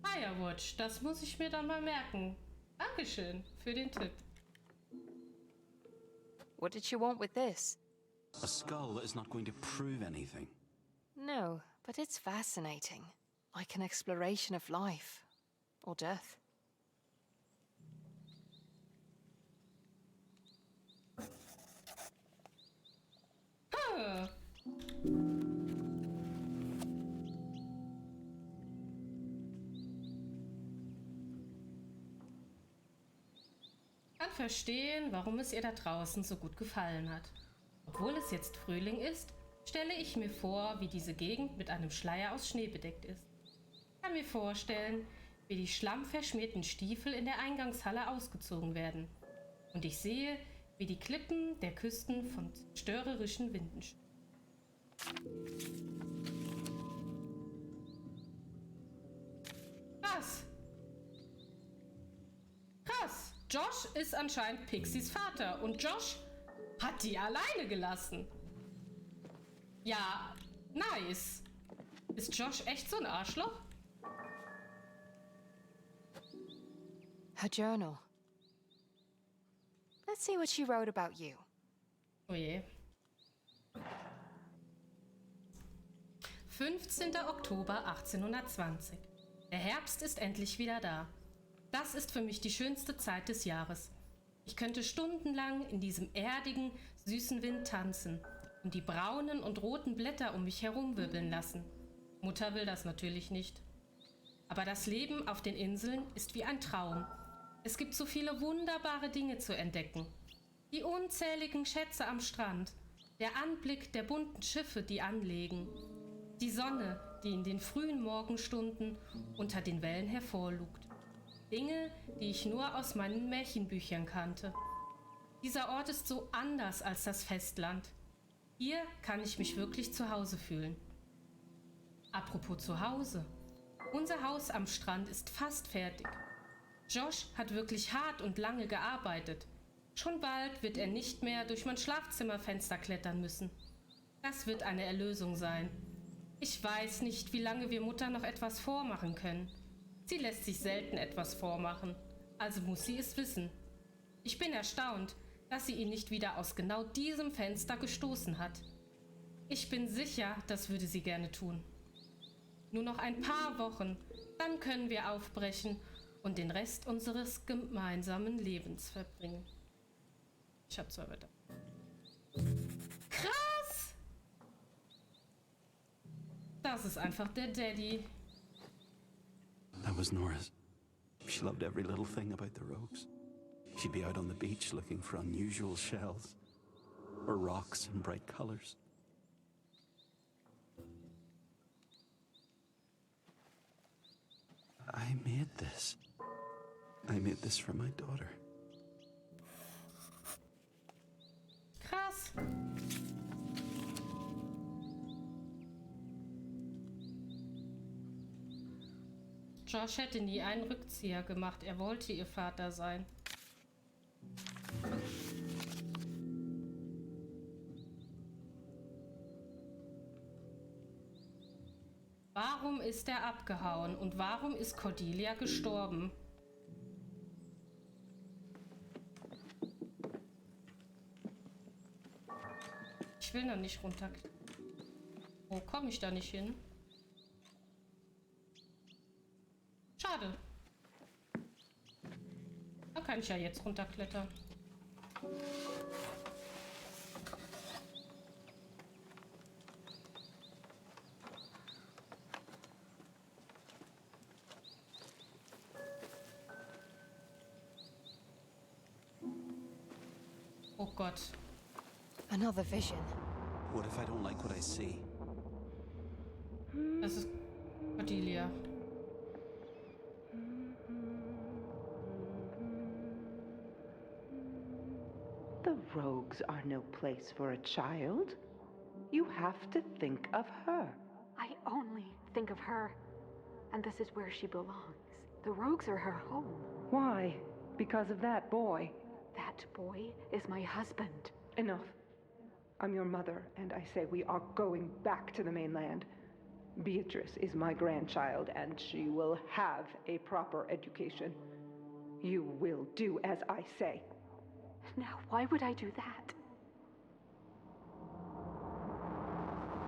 Firewatch, das muss ich mir dann mal merken. Dankeschön für den Tipp. What did you want with this? A skull that is not going to prove anything. No, but it's fascinating. Like an exploration of life. Or death. Ah. Kann verstehen, warum es ihr da draußen so gut gefallen hat. Obwohl es jetzt Frühling ist, stelle ich mir vor, wie diese Gegend mit einem Schleier aus Schnee bedeckt ist. Ich kann mir vorstellen, wie die schlammverschmierten Stiefel in der Eingangshalle ausgezogen werden. Und ich sehe, wie die Klippen der Küsten von zerstörerischen Winden Krass! Krass! Josh ist anscheinend Pixies Vater und Josh hat die alleine gelassen. Ja, nice. Ist Josh echt so ein Arschloch? Her journal. Let's see what she wrote about you. Oh je. 15. Oktober 1820. Der Herbst ist endlich wieder da. Das ist für mich die schönste Zeit des Jahres. Ich könnte stundenlang in diesem erdigen, süßen Wind tanzen und die braunen und roten Blätter um mich herumwirbeln lassen. Mutter will das natürlich nicht. Aber das Leben auf den Inseln ist wie ein Traum. Es gibt so viele wunderbare Dinge zu entdecken. Die unzähligen Schätze am Strand, der Anblick der bunten Schiffe, die anlegen, die Sonne, die in den frühen Morgenstunden unter den Wellen hervorlugt. Dinge, die ich nur aus meinen Märchenbüchern kannte. Dieser Ort ist so anders als das Festland. Hier kann ich mich wirklich zu Hause fühlen. Apropos zu Hause. Unser Haus am Strand ist fast fertig. Josh hat wirklich hart und lange gearbeitet. Schon bald wird er nicht mehr durch mein Schlafzimmerfenster klettern müssen. Das wird eine Erlösung sein. Ich weiß nicht, wie lange wir Mutter noch etwas vormachen können. Sie lässt sich selten etwas vormachen, also muss sie es wissen. Ich bin erstaunt, dass sie ihn nicht wieder aus genau diesem Fenster gestoßen hat. Ich bin sicher, das würde sie gerne tun. Nur noch ein paar Wochen, dann können wir aufbrechen und den Rest unseres gemeinsamen Lebens verbringen. Ich hab 2 Wörter. Krass! Das ist einfach der Daddy. That was Nora's. She loved every little thing about the ropes. She'd be out on the beach looking for unusual shells or rocks in bright colors. I made this. I made this for my daughter. Krass. Josh hätte nie einen Rückzieher gemacht. Er wollte ihr Vater sein. Warum ist er abgehauen und warum ist Cordelia gestorben? Ich will noch nicht runter. Wo komme ich da nicht hin? Schade. Da kann ich ja jetzt runterklettern. Oh Gott. Another vision. What if I don't like what I see? Das ist Cordelia. The rogues are no place for a child. You have to think of her. I only think of her. And this is where she belongs. The rogues are her home. Why? Because of that boy. That boy is my husband. Enough. I'm your mother, and I say we are going back to the mainland. Beatrice is my grandchild, and she will have a proper education. You will do as I say. Now, why would I do that?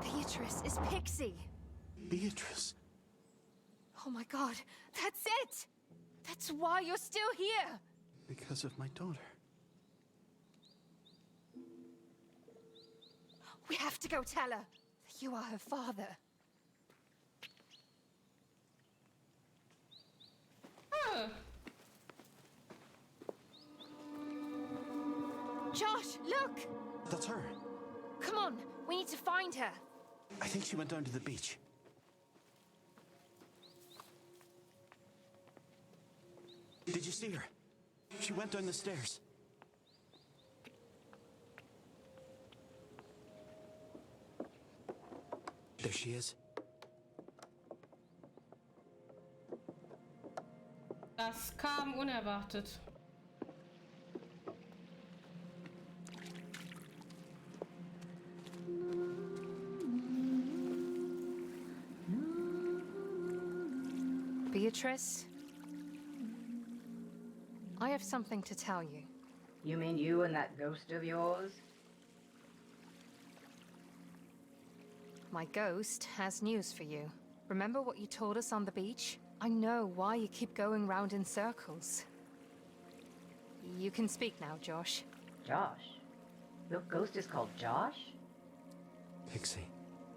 Beatrice is Pixie. Beatrice. Oh my god, that's it! That's why you're still here! Because of my daughter. We have to go tell her that you are her father. Ah, Josh, look! That's her. Come on, we need to find her. I think she went down to the beach. Did you see her? She went down the stairs. There she is. das kam unerwartet. Beatrice, I have something to tell you. You mean you and that ghost of yours? My ghost has news for you. Remember what you told us on the beach? I know why you keep going round in circles. You can speak now, Josh. Josh? Your ghost is called Josh? Pixie.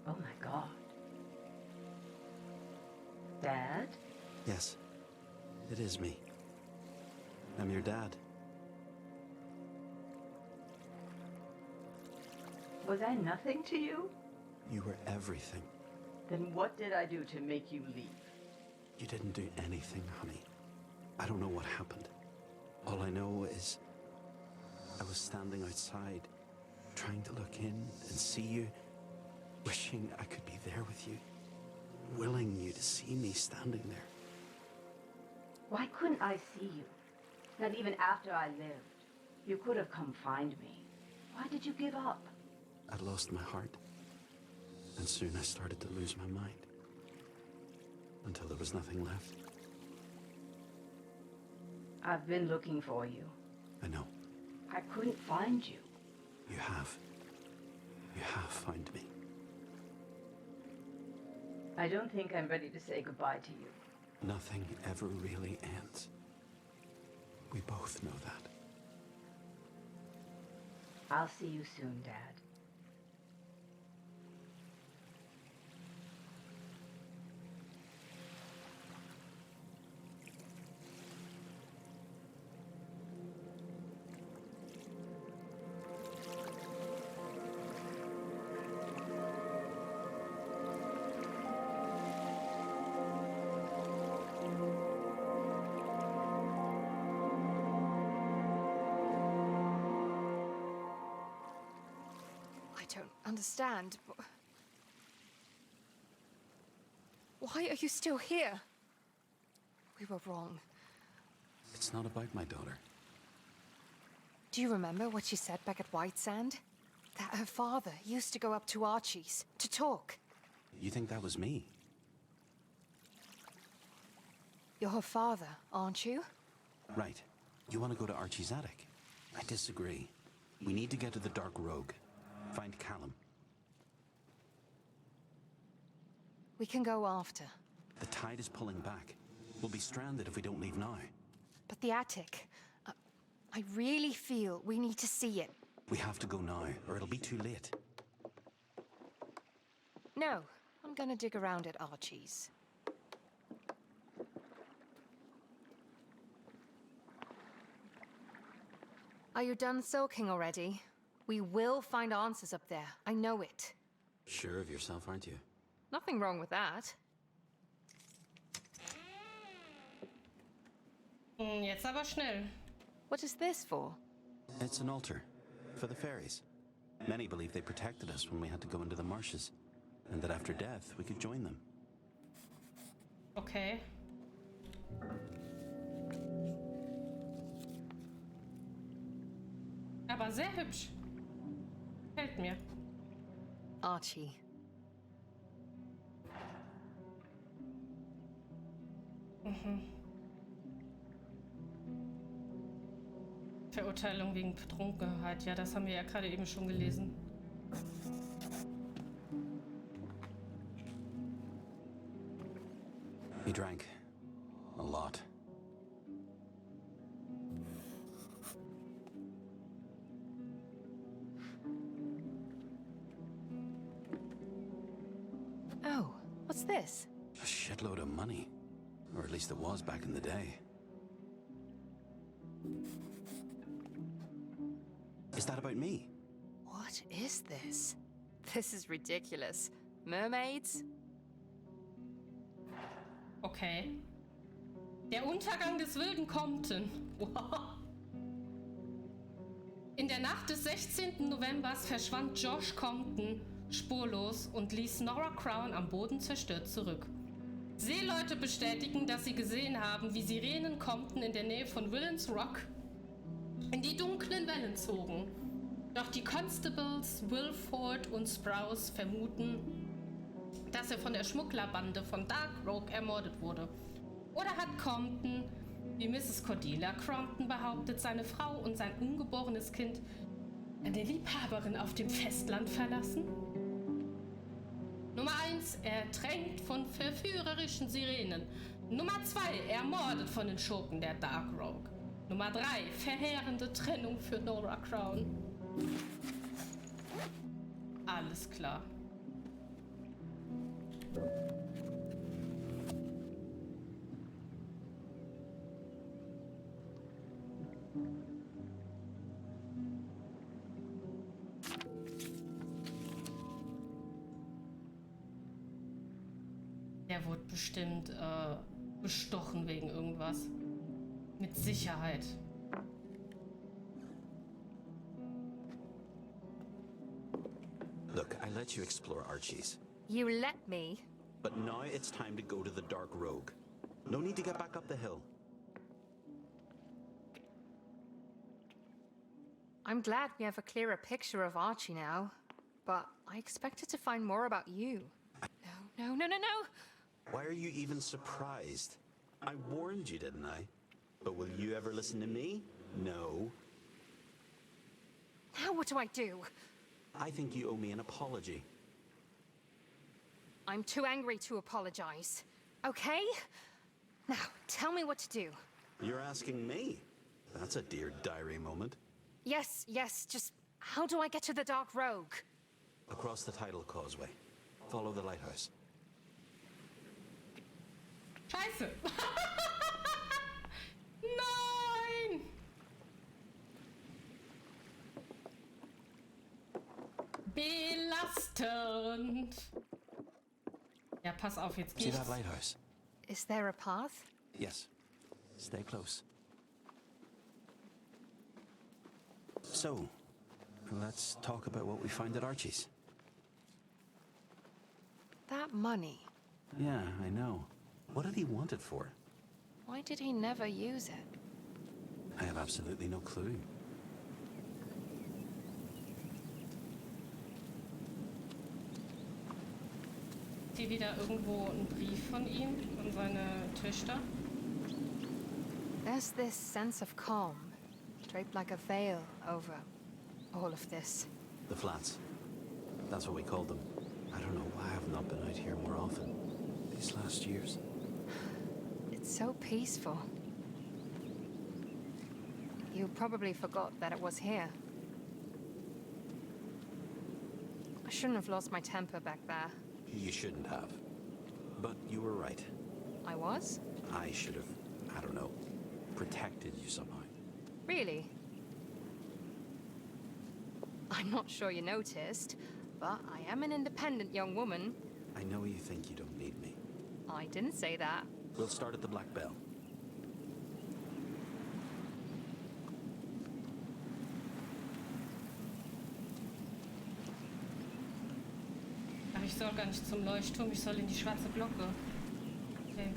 Oh my god. Dad? Yes, it is me. I'm your dad. Was I nothing to you? You were everything. Then what did I do to make you leave? You didn't do anything, honey. I don't know what happened. All I know is I was standing outside, trying to look in and see you, wishing I could be there with you, willing you to see me standing there. Why couldn't I see you? Not even after I lived. You could have come find me. Why did you give up? I'd lost my heart, and soon I started to lose my mind, until there was nothing left. I've been looking for you. I know. I couldn't find you. You have. You have found me. I don't think I'm ready to say goodbye to you. Nothing ever really ends. We both know that. I'll see you soon, Dad. I don't understand, but... Why are you still here? We were wrong. It's not about my daughter. Do you remember what she said back at White Sand? That her father used to go up to Archie's to talk. You think that was me? You're her father, aren't you? Right. You want to go to Archie's attic? I disagree. We need to get to the Dark Rogue. Find Callum. We can go after. The tide is pulling back. We'll be stranded if we don't leave now. But the attic... I really feel we need to see it. We have to go now, or it'll be too late. No, I'm gonna dig around at Archie's. Are you done sulking already? We will find answers up there. I know it. Sure of yourself, aren't you? Nothing wrong with that. Jetzt aber schnell. What is this for? It's an altar for the fairies. Many believe they protected us when we had to go into the marshes, and that after death we could join them. Okay. Aber sehr hübsch. Gefällt mir. Archie. Verurteilung wegen Betrunkenheit. Ja, das haben wir ja gerade eben schon gelesen. He drank a lot. Oh, what's this? A shitload of money. Or at least it was back in the day. Is that about me? What is this? This is ridiculous. Mermaids? Okay. Der Untergang des wilden Compton. Wow. In der Nacht des 16. Novembers verschwand Josh Compton spurlos und ließ Nora Crown am Boden zerstört zurück. Seeleute bestätigen, dass sie gesehen haben, wie Sirenen Compton in der Nähe von Villains Rock in die dunklen Wellen zogen. Doch die Constables Wilford und Sprouse vermuten, dass er von der Schmugglerbande von Dark Rogue ermordet wurde. Oder hat Compton, wie Mrs. Cordelia Crompton behauptet, seine Frau und sein ungeborenes Kind eine Liebhaberin auf dem Festland verlassen? Nummer 1, er ertränkt von verführerischen Sirenen. Nummer 2, er ermordet von den Schurken der Dark Rogue. Nummer 3, verheerende Trennung für Nora Crown. Alles klar. Der wurde bestimmt bestochen wegen irgendwas. Mit Sicherheit. Look, I let you explore Archie's. You let me? But now it's time to go to the Dark Rogue. No need to get back up the hill. I'm glad we have a clearer picture of Archie now, but I expected to find more about you. No. Why are you even surprised? I warned you, didn't I? But will you ever listen to me? No. Now what do I do? I think you owe me an apology. I'm too angry to apologize. Okay? Now, tell me what to do. You're asking me? That's a Dear Diary moment. Yes, just how do I get to the Dark Rogue? Across the tidal causeway. Follow the lighthouse. Scheiße! Nein! Belastend! Ja, pass auf, jetzt See geht's. that lighthouse? Is there a path? Yes. Stay close. So, let's talk about what we find at Archie's. That money. Yeah, I know. What did he want it for? Why did he never use it? I have absolutely no clue. Ist hier wieder irgendwo ein Brief von ihm an seine Töchter? There's this sense of calm, draped like a veil over all of this. The flats. That's what we called them. I don't know why I've not been out here more often these last years. It's so peaceful. You probably forgot that it was here. I shouldn't have lost my temper back there. You shouldn't have. But you were right. I was? I should have, I don't know, protected you somehow. Really? I'm not sure you noticed, but I am an independent young woman. I know you think you don't need me. I didn't say that. We'll start at the Black Bell. Ach, ich soll gar nicht zum Leuchtturm, ich soll in die schwarze Glocke. Okay.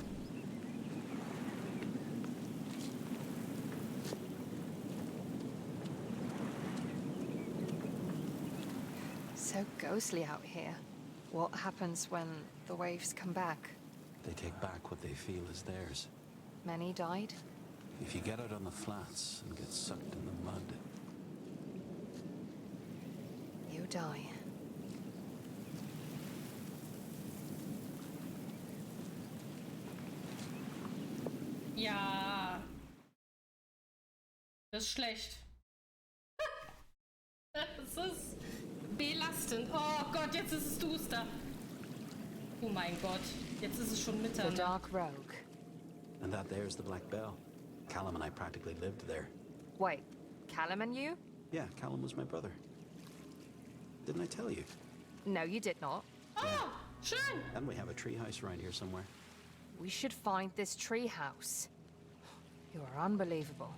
So ghostly out here. What happens when the waves come back? They take back what they feel is theirs. Many died? If you get out on the flats and get sucked in the mud, You die. Ja. Das ist schlecht. Es ist belastend. Oh Gott, jetzt ist es duster. Oh mein Gott, jetzt ist es schon The Mitternacht. Dark Rogue. and that there's the Black Bell. Callum and I practically lived there. Wait, Callum and you? Yeah, Callum was my brother. Didn't I tell you? No, you did not. Oh, schön. And we have a tree house around here somewhere. We should find this tree house. You are unbelievable.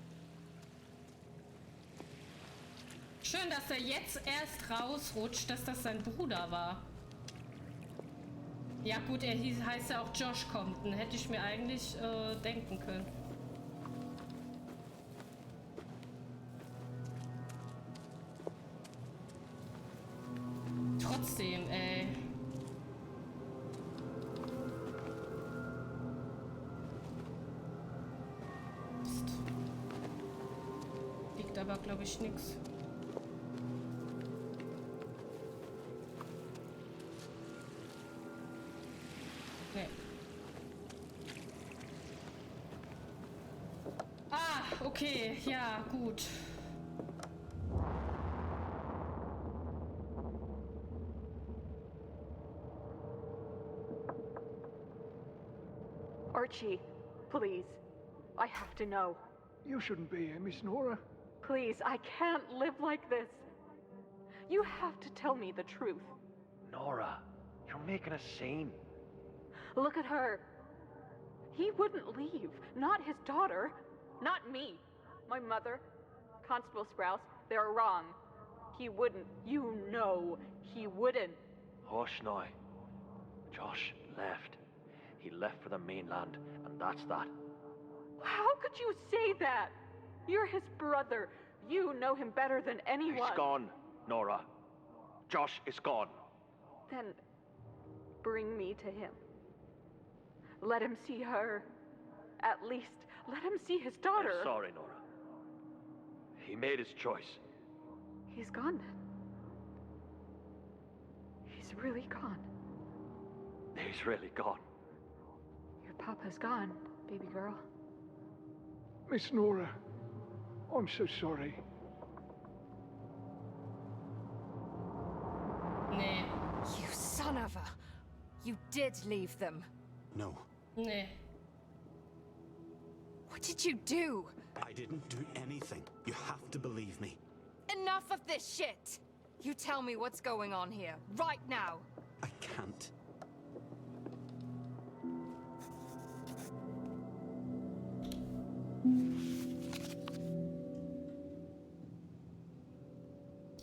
Schön, dass er jetzt erst rausrutscht, dass das sein Bruder war. Ja gut, er heißt ja auch Josh Compton. Hätte ich mir eigentlich denken können. Trotzdem, ey. Psst. Liegt aber, glaube ich, nix. Nee. Ah, okay, ja, gut. Archie, please. I have to know. You shouldn't be here, Miss Nora. Please, I can't live like this. You have to tell me the truth. Nora, you're making a scene. Look at her. He wouldn't leave. Not his daughter. Not me. My mother. Constable Sprouse. They're wrong. He wouldn't. You know he wouldn't. Hush now. Josh left. He left for the mainland, and that's that. How could you say that? You're his brother. You know him better than anyone. He's gone, Nora. Josh is gone. Then bring me to him. Let him see her. At least let him see his daughter. I'm sorry, Nora. He made his choice. He's gone then. He's really gone. He's really gone. Your papa's gone, baby girl. Miss Nora, I'm so sorry. Nee, You son of a... You did leave them. No, nee. What did you do? I didn't do anything. You have to believe me. Enough of this shit! You tell me what's going on here, right now. I can't.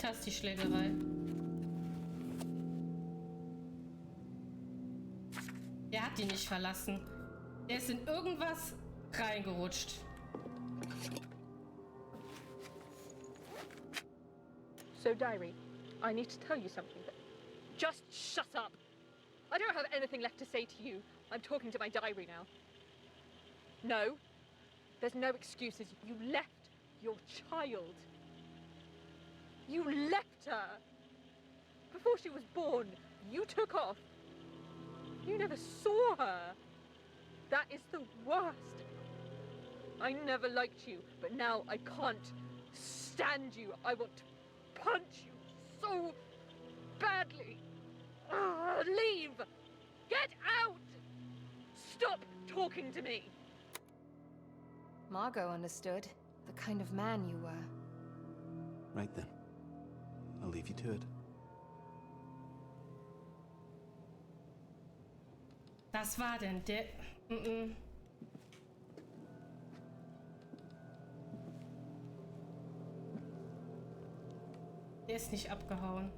Das ist die Schlägerei. Der hat ihn nicht verlassen. Der ist in irgendwas reingerutscht. So, Diary, I need to tell you something. Just shut up! I don't have anything left to say to you. I'm talking to my diary now. No, there's no excuses. You left your child. You left her! Before she was born, you took off. You never saw her. That is the worst. I never liked you, but now I can't stand you. I want to punch you so badly. Leave! Get out! Stop talking to me! Margot understood the kind of man you were. Right then. I'll leave you to it. Das war denn der... Der ist nicht abgehauen.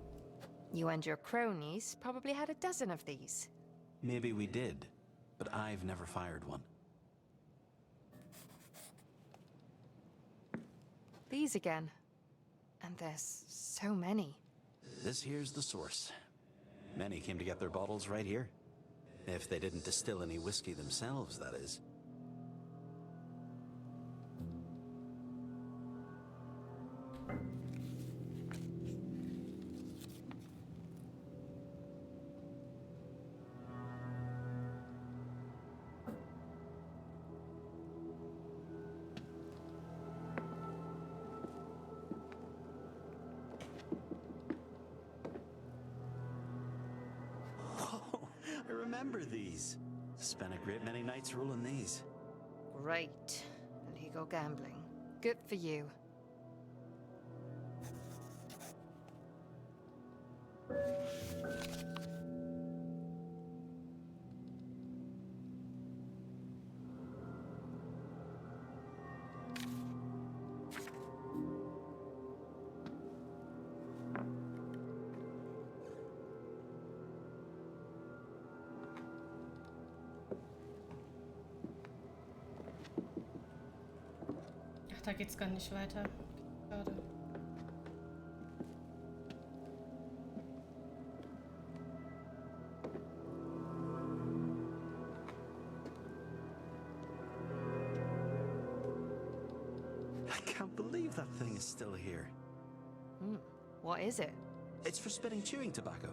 You and your cronies probably had a dozen of these. Maybe we did, but I've never fired one. These again. And there's so many. This here's the source. Many came to get their bottles right here. If they didn't distill any whiskey themselves, that is. I remember these. Spent a great many nights rolling these. Great. Legal gambling. Good for you. Ach, da geht's gar nicht weiter. Schade. I can't believe that thing is still here. What is it? It's for spitting chewing tobacco.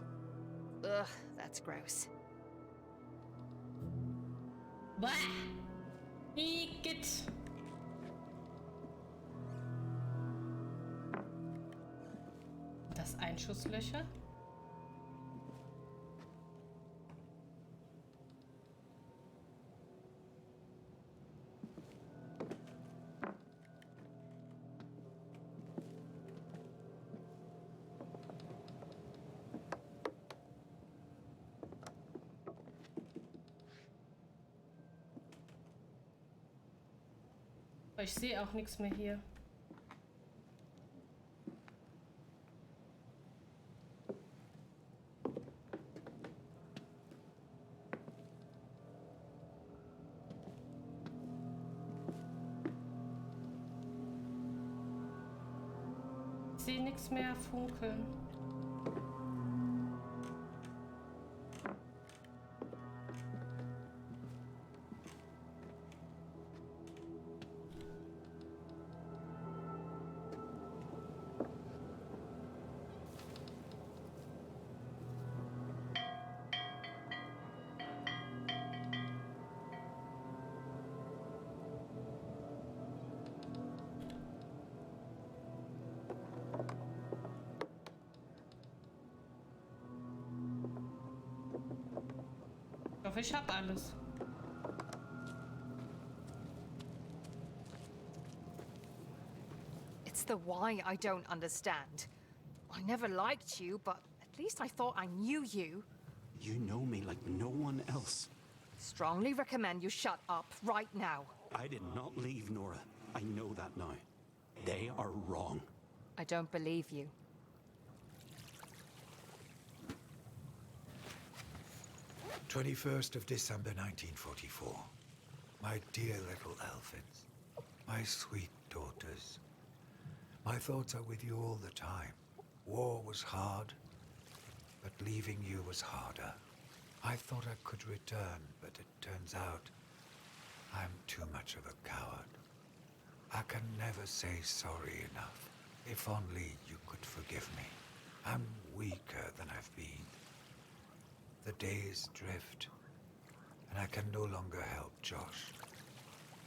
Ugh, that's gross. Bah! Igitt! Das Einschusslöcher? Aber ich sehe auch nichts mehr hier. Ich sehe nichts mehr funkeln. Ich hoffe, ich habe alles. It's the why I don't understand. I never liked you, but at least I thought I knew you. You know me like no one else. Strongly recommend you shut up right now. I did not leave Nora. I know that now. They are wrong. I don't believe you. 21st of December 1944. My dear little Elfins, my sweet daughters. My thoughts are with you all the time. War was hard, but leaving you was harder. I thought I could return, but it turns out I'm too much of a coward. I can never say sorry enough. If only you could forgive me. I'm weaker than I've been. The days drift, and I can no longer help Josh.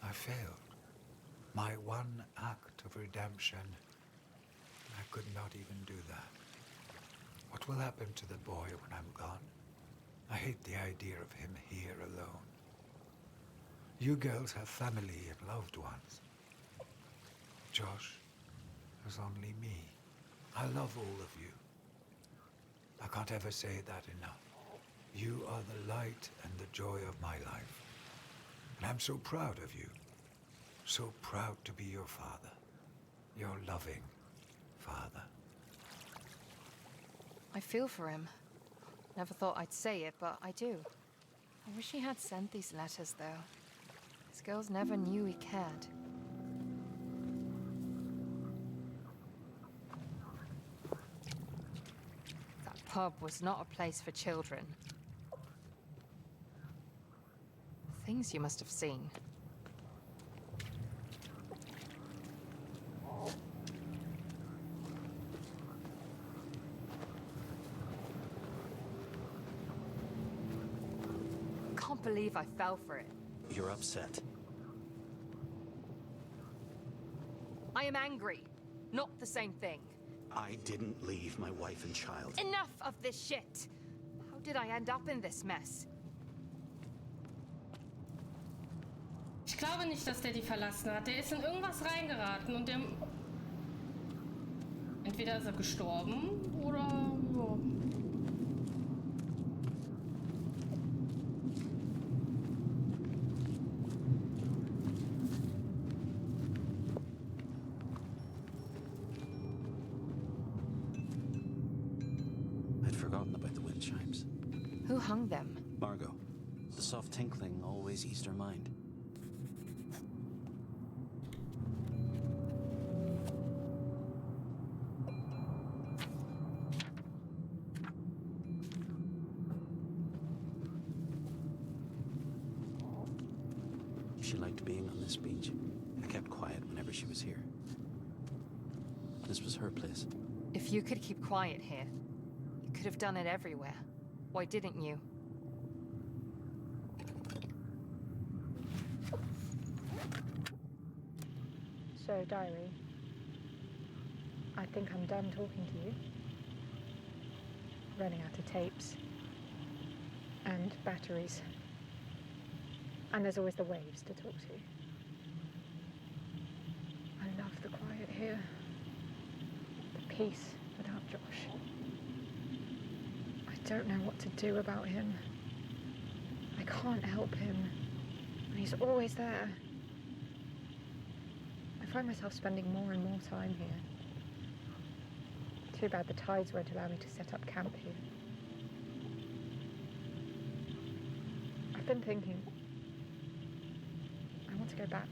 I failed. My one act of redemption, I could not even do that. What will happen to the boy when I'm gone? I hate the idea of him here alone. You girls have family and loved ones. Josh has only me. I love all of you. I can't ever say that enough. You are the light and the joy of my life. And I'm so proud of you. So proud to be your father. Your loving father. I feel for him. Never thought I'd say it, but I do. I wish he had sent these letters, though. His girls never knew he cared. That pub was not a place for children. Things you must have seen. I can't believe I fell for it. You're upset. I am angry. Not the same thing. I didn't leave my wife and child. Enough of this shit! How did I end up in this mess? Ich glaube nicht, dass der die verlassen hat. Der ist in irgendwas reingeraten und der... Entweder ist er gestorben oder... Ja. I'd forgotten about the wind chimes. Who hung them? Margot. The soft tinkling always eased her mind. She liked being on this beach. I kept quiet whenever she was here. This was her place. If you could keep quiet here, you could have done it everywhere. Why didn't you? So, diary, I think I'm done talking to you. Running out of tapes. And batteries. And there's always the waves to talk to. I love the quiet here. The peace without Josh. I don't know what to do about him. I can't help him. And he's always there. I find myself spending more and more time here. Too bad the tides won't allow me to set up camp here. I've been thinking. I want to go back.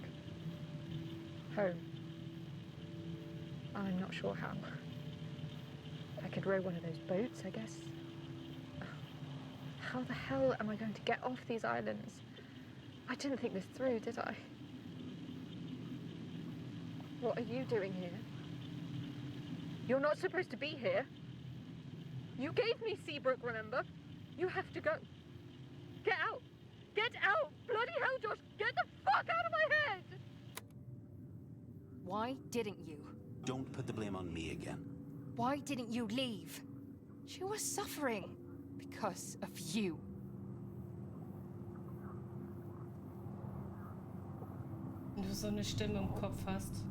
Home. I'm not sure how. I could row one of those boats, I guess. How the hell am I going to get off these islands? I didn't think this through, did I? What are you doing here? You're not supposed to be here. You gave me Seabrook, remember? You have to go. Get out! Get out! Bloody hell, Josh! Get the fuck out of my head! Why didn't you? Don't put the blame on me again. Why didn't you leave? She was suffering because of you. Wenn du so eine Stimme im Kopf hast.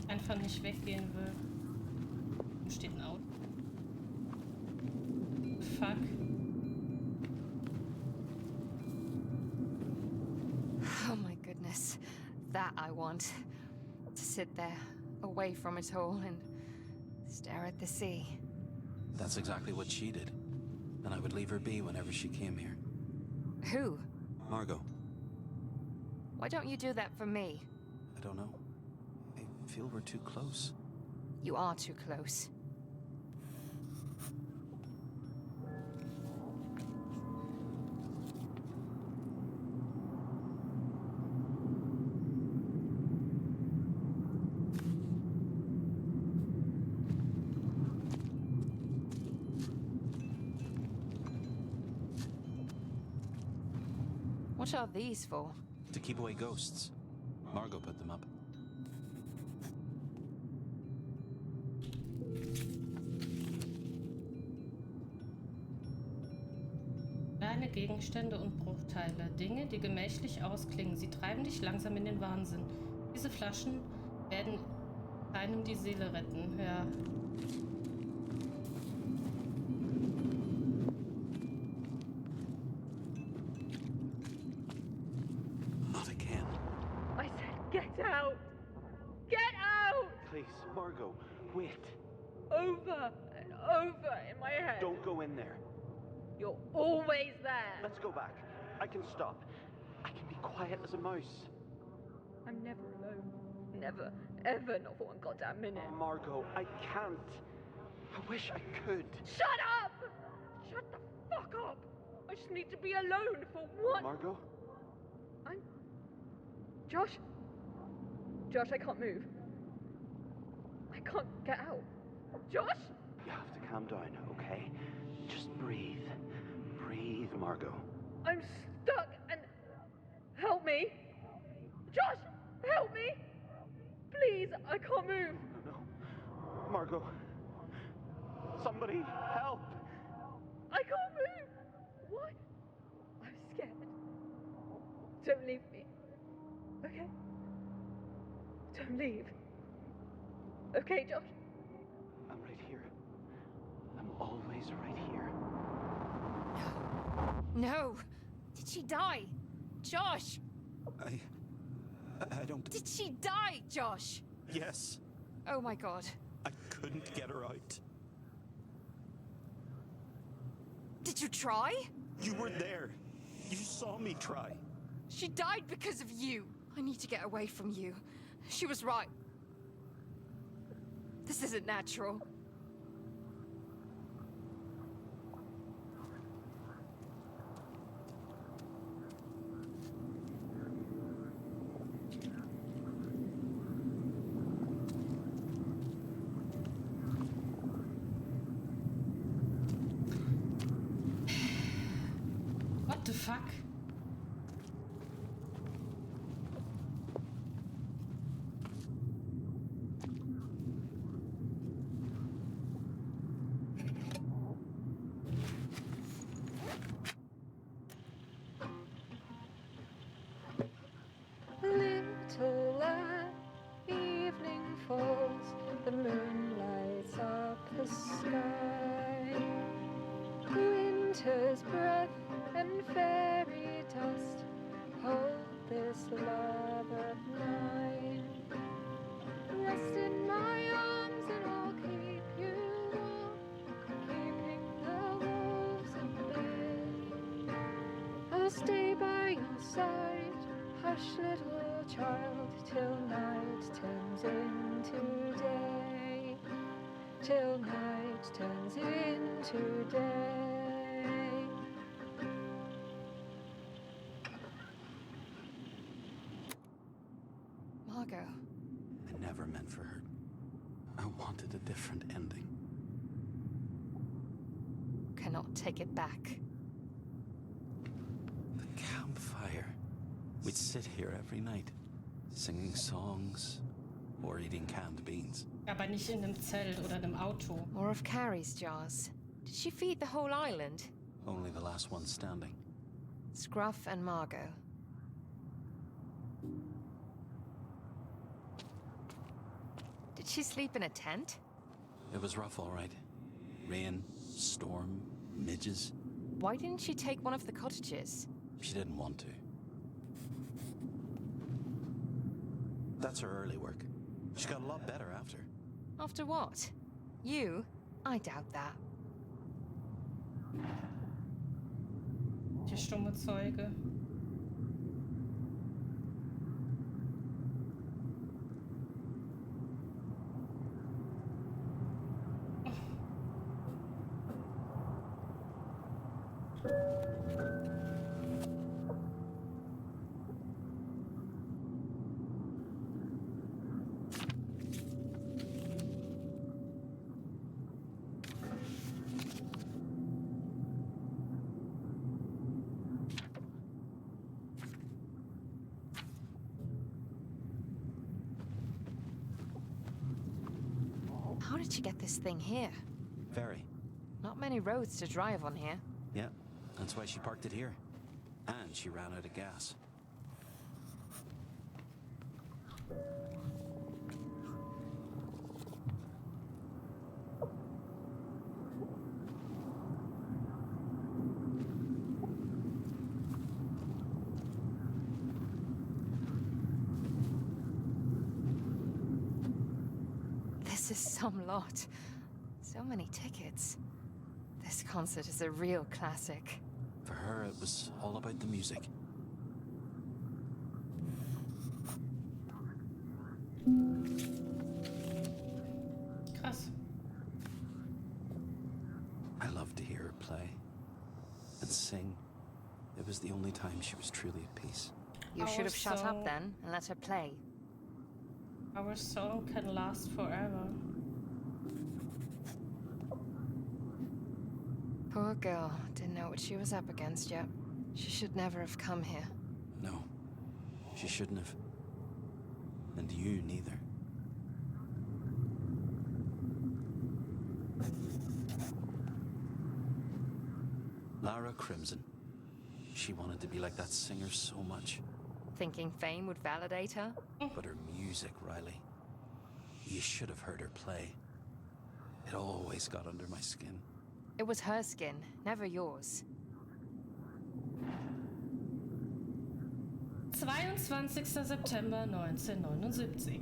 Einfach nicht weggehen will. Wo steht ein Auto? Fuck. Oh my goodness. That I want. To sit there, away from it all, and stare at the sea. That's exactly what she did. And I would leave her be whenever she came here. Who? Margot. Why don't you do that for me? I don't know. I feel we're too close. You are too close. What are these for? To keep away ghosts. Margot put them up. Kleine Gegenstände und Bruchteile. Dinge, die gemächlich ausklingen. Sie treiben dich langsam in den Wahnsinn. Diese Flaschen werden einem die Seele retten. Ja. Please, Margot, wait. Over and over in my head. Don't go in there. You're always there. Let's go back. I can stop. I can be quiet as a mouse. I'm never alone. Never, ever, not for one goddamn minute. Oh, Margot, I can't. I wish I could. Shut up! Shut the fuck up! I just need to be alone for one. Margot? Josh? Josh, I can't move. I can't get out. Josh? You have to calm down, okay? Just breathe. Breathe, Margot. I'm stuck and... Help me! Josh! Help me! Please, I can't move. No. Margot. Somebody help! I can't move! Why? I'm scared. Don't leave me. Okay? Don't leave. Okay, Josh? I'm right here. I'm always right here. No! Did she die? Josh! I don't... Did she die, Josh? Yes. Oh my god. I couldn't get her out. Did you try? You were there. You saw me try. She died because of you. I need to get away from you. She was right. This isn't natural. What the fuck? Little lamb, evening falls, the moon lights up the sky. Winter's breath and fairy dust hold this love of mine. Rest in my arms and I'll keep you warm, keeping the wolves at bay. I'll stay by your side. Hush, little child, till night turns into day. Till night turns into day. Margot. I never meant for her. I wanted a different ending. Cannot take it back. The campfire. We'd sit here every night, singing songs or eating canned beans. Aber nicht in einem Zelt oder einem Auto. More of Carrie's jars. Did she feed the whole island? Only the last one standing. Scruff and Margot. Did she sleep in a tent? It was rough, all right. Rain, storm, midges. Why didn't she take one of the cottages? She didn't want to. That's her early work. She got a lot better after. After what? You? I doubt that. Der stumme Zeuge. How did she get this thing here? Ferry. Not many roads to drive on here. Yeah, that's why she parked it here. And she ran out of gas. This is some lot. So many tickets. This concert is a real classic. For her, it was all about the music. Krass. I loved to hear her play and sing. It was the only time she was truly at peace. You should Our have shut song- up then and let her play. Our song can last forever. Poor girl, didn't know what she was up against yet. She should never have come here. No, she shouldn't have. And you neither. Lara Crimson. She wanted to be like that singer so much. Thinking fame would validate her? But her music, Riley. You should have heard her play. It always got under my skin. It was her skin, never yours. 22. September 1979.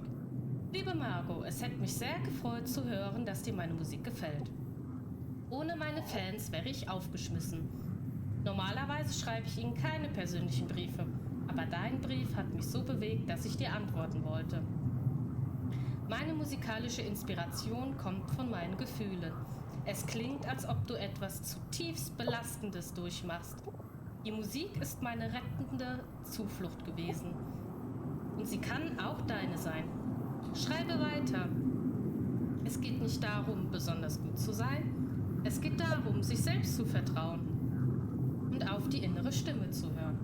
Liebe Margot, es hätte mich sehr gefreut zu hören, dass dir meine Musik gefällt. Ohne meine Fans wäre ich aufgeschmissen. Normalerweise schreibe ich ihnen keine persönlichen Briefe, aber dein Brief hat mich so bewegt, dass ich dir antworten wollte. Meine musikalische Inspiration kommt von meinen Gefühlen. Es klingt, als ob du etwas zutiefst Belastendes durchmachst. Die Musik ist meine rettende Zuflucht gewesen. Und sie kann auch deine sein. Schreibe weiter. Es geht nicht darum, besonders gut zu sein. Es geht darum, sich selbst zu vertrauen und auf die innere Stimme zu hören.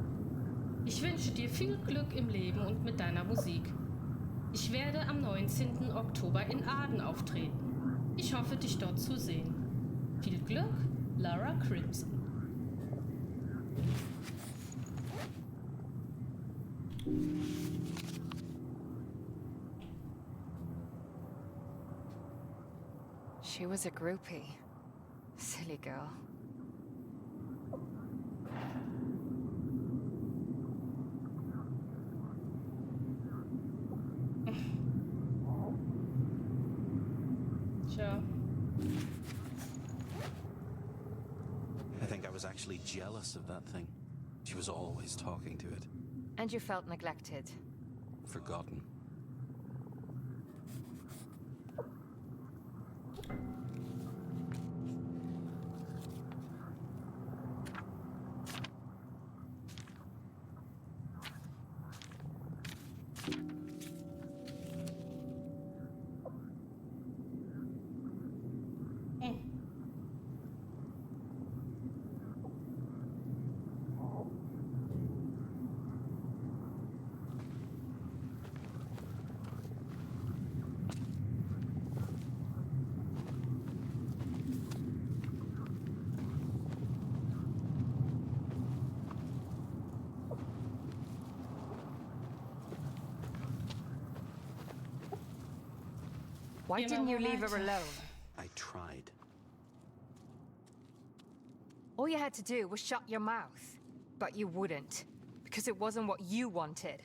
Ich wünsche dir viel Glück im Leben und mit deiner Musik. Ich werde am 19. Oktober in Aden auftreten. Ich hoffe, dich dort zu sehen. Viel Glück, Lara Crimson. She was a groupie. Silly girl. Tja. I think I was actually jealous of that thing. She was always talking to it. And you felt neglected. Forgotten. Why didn't you leave her alone? I tried. All you had to do was shut your mouth. But you wouldn't. Because it wasn't what you wanted.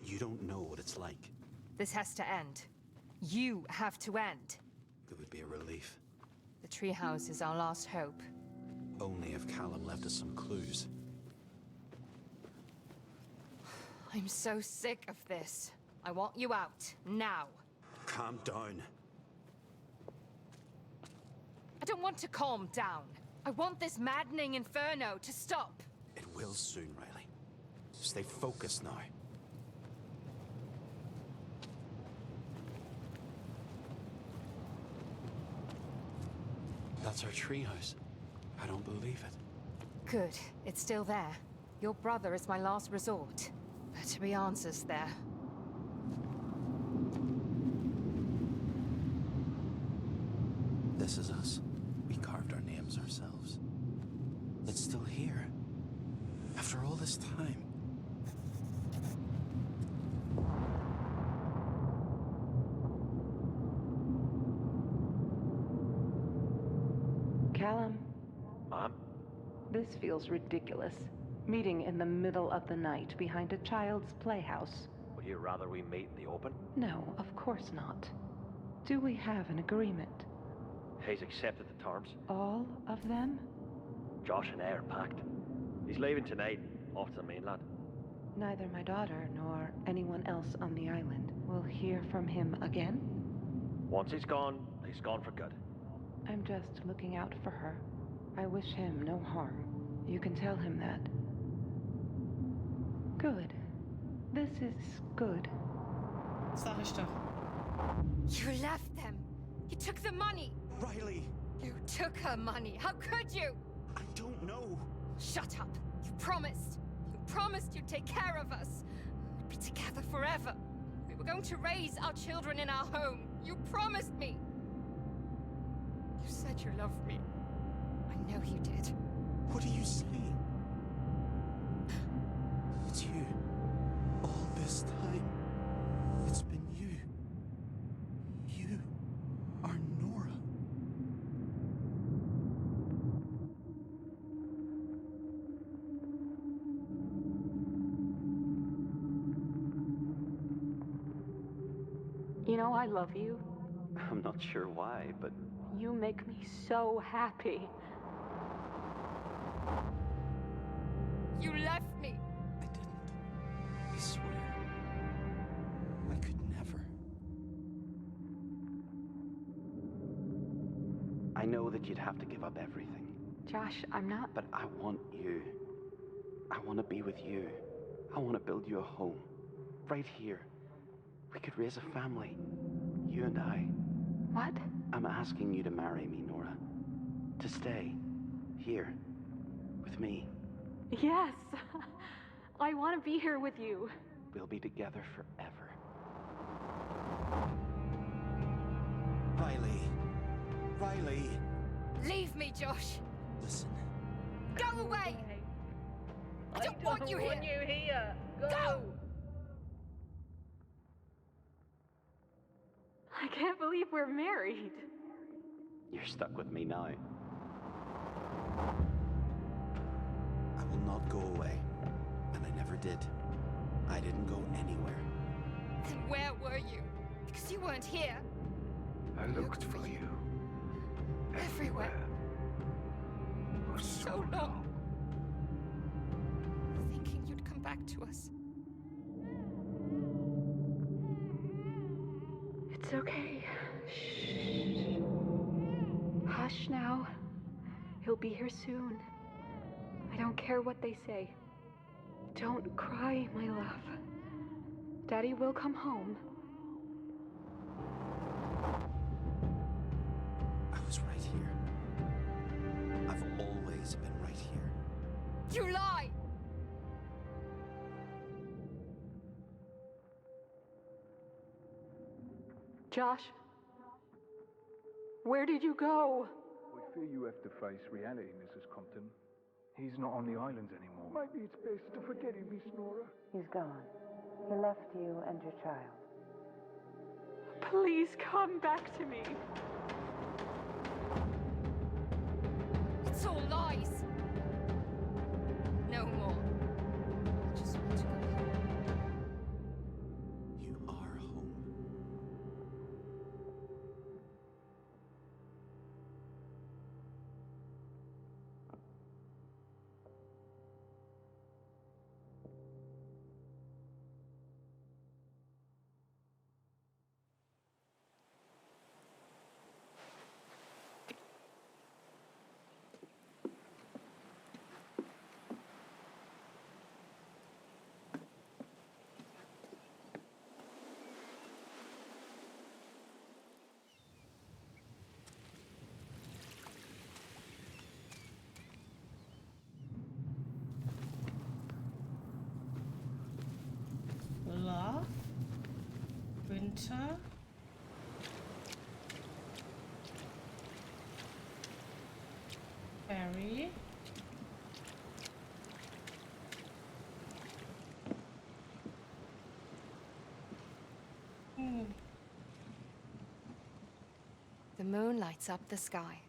You don't know what it's like. This has to end. You have to end. It would be a relief. The treehouse is our last hope. Only if Callum left us some clues. I'm so sick of this. I want you out, now. Calm down. I don't want to calm down. I want this maddening inferno to stop. It will soon, Riley. Stay focused now. That's our treehouse. I don't believe it. Good. It's still there. Your brother is my last resort. Better be answers there. This is us. We carved our names ourselves. It's still here. After all this time. Callum, Mom? this feels ridiculous. Meeting in the middle of the night behind a child's playhouse. Would you rather we meet in the open? No, of course not. Do we have an agreement? He's accepted the terms. All of them? Josh and I are packed. He's leaving tonight, off to the mainland. Neither my daughter nor anyone else on the island will hear from him again? Once he's gone for good. I'm just looking out for her. I wish him no harm. You can tell him that. Good. This is good. Sag ich doch. You left them. You took the money. Riley, You took her money. How could you? I don't know. Shut up. You promised. You promised you'd take care of us. We'd be together forever. We were going to raise our children in our home. You promised me. You said you loved me. I know you did. What are you saying? It's you. All this time. It's been you. You are Nora. You know, I love you. I'm not sure why, but You make me so happy. You left me. I didn't. I swear. I could never. I know that you'd have to give up everything. Josh, I'm not. But I want you. I want to be with you. I want to build you a home. Right here. We could raise a family. You and I. What? I'm asking you to marry me, Nora. To stay. Here. With me. Yes. I want to be here with you. We'll be together forever. Riley. Riley. Leave me, Josh. Listen. Go away. I don't want you here. Go. I can't believe we're married. You're stuck with me now. I will not go away. And I never did. I didn't go anywhere. Then where were you? Because you weren't here. I looked for you. Everywhere. For So long. Thinking you'd come back to us. It's okay. Shh. Hush now. He'll be here soon. I don't care what they say. Don't cry, my love. Daddy will come home. I was right here. I've always been right here. You lie! Josh? Where did you go? We fear you have to face reality, Mrs. Compton. He's not on the islands anymore. Maybe it's best to forget him, Miss Nora. He's gone. He left you and your child. Please come back to me. It's all lies. No more. I just want to go home. You are home. Love. Winter. Harry. The moon lights up the sky.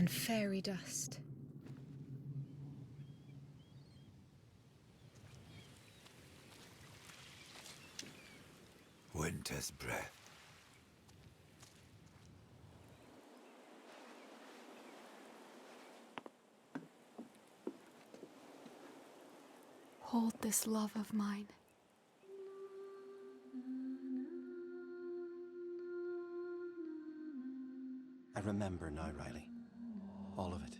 and fairy dust. Winter's breath. Hold this love of mine. I remember now, Riley. All of it.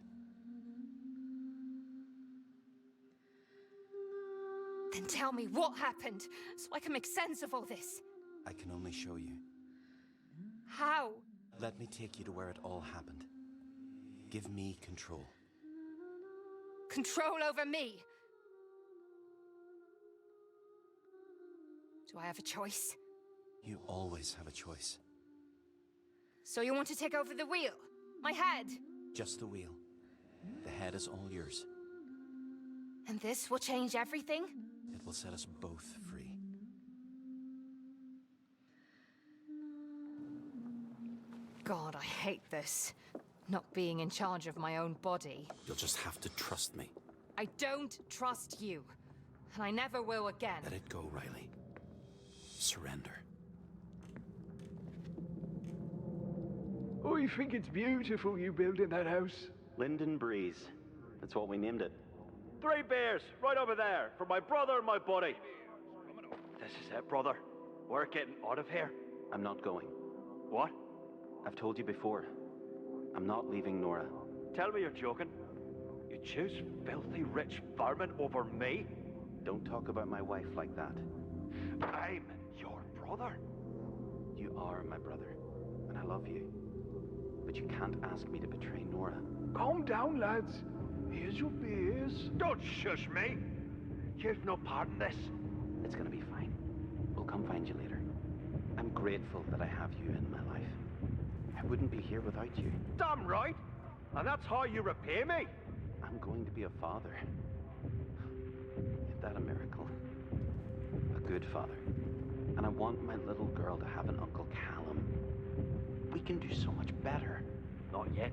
Then tell me what happened, so I can make sense of all this. I can only show you. How? Let me take you to where it all happened. Give me control. Control over me? Do I have a choice? You always have a choice. So you want to take over the wheel? My head? Just the wheel. The head is all yours. And this will change everything? It will set us both free. God, I hate this. Not being in charge of my own body. You'll just have to trust me. I don't trust you. And I never will again. Let it go, Riley. Surrender. Oh, you think it's beautiful you building that house? Linden Breeze. That's what we named it. 3 beers, right over there, for my brother and my buddy. This is it, brother. We're getting out of here. I'm not going. What? I've told you before. I'm not leaving Nora. Tell me you're joking. You choose filthy rich vermin over me? Don't talk about my wife like that. I'm your brother. You are my brother, and I love you. But you can't ask me to betray Nora. Calm down, lads. Here's your beers. Don't shush me. You've no part in this. It's gonna be fine. We'll come find you later. I'm grateful that I have you in my life. I wouldn't be here without you. Damn right. And that's how you repay me. I'm going to be a father. Isn't that a miracle? A good father. And I want my little girl to have an Uncle Callum. We can do so much better. Not yet.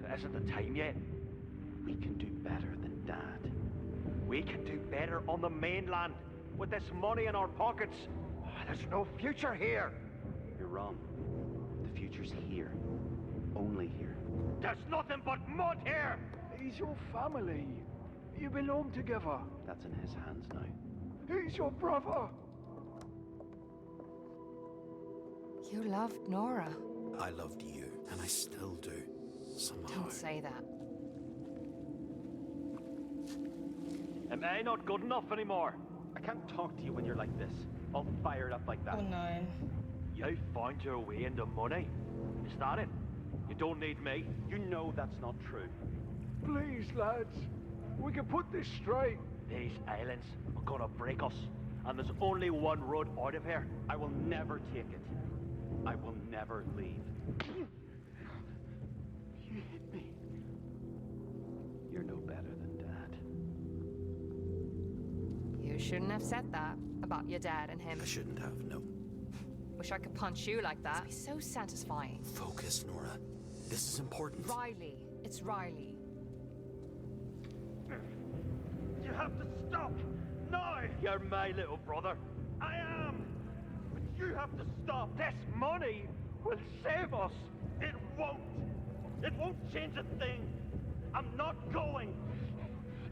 There isn't the time yet. We can do better than Dad. We can do better on the mainland. With this money in our pockets. There's no future here. You're wrong. The future's here. Only here. There's nothing but mud here. He's your family. You belong together. That's in his hands now. He's your brother. You loved Nora. I loved you, and I still do. Somehow. Don't say that. Am I not good enough anymore? I can't talk to you when you're like this. All fired up like that. Oh nein. You found your way into money. Is that it? You don't need me. You know that's not true. Please, lads. We can put this straight. These islands are gonna break us. And there's only one road out of here. I will never take it. I will never leave. You hit me. You're no better than Dad. You shouldn't have said that about your dad and him. I shouldn't have, no. Wish I could punch you like that. It'd be so satisfying. Focus, Nora. This is important. Riley. It's Riley. You have to stop! Now! You're my little brother. I am! But you have to stop! This money will save us! It won't! It won't change a thing! I'm not going!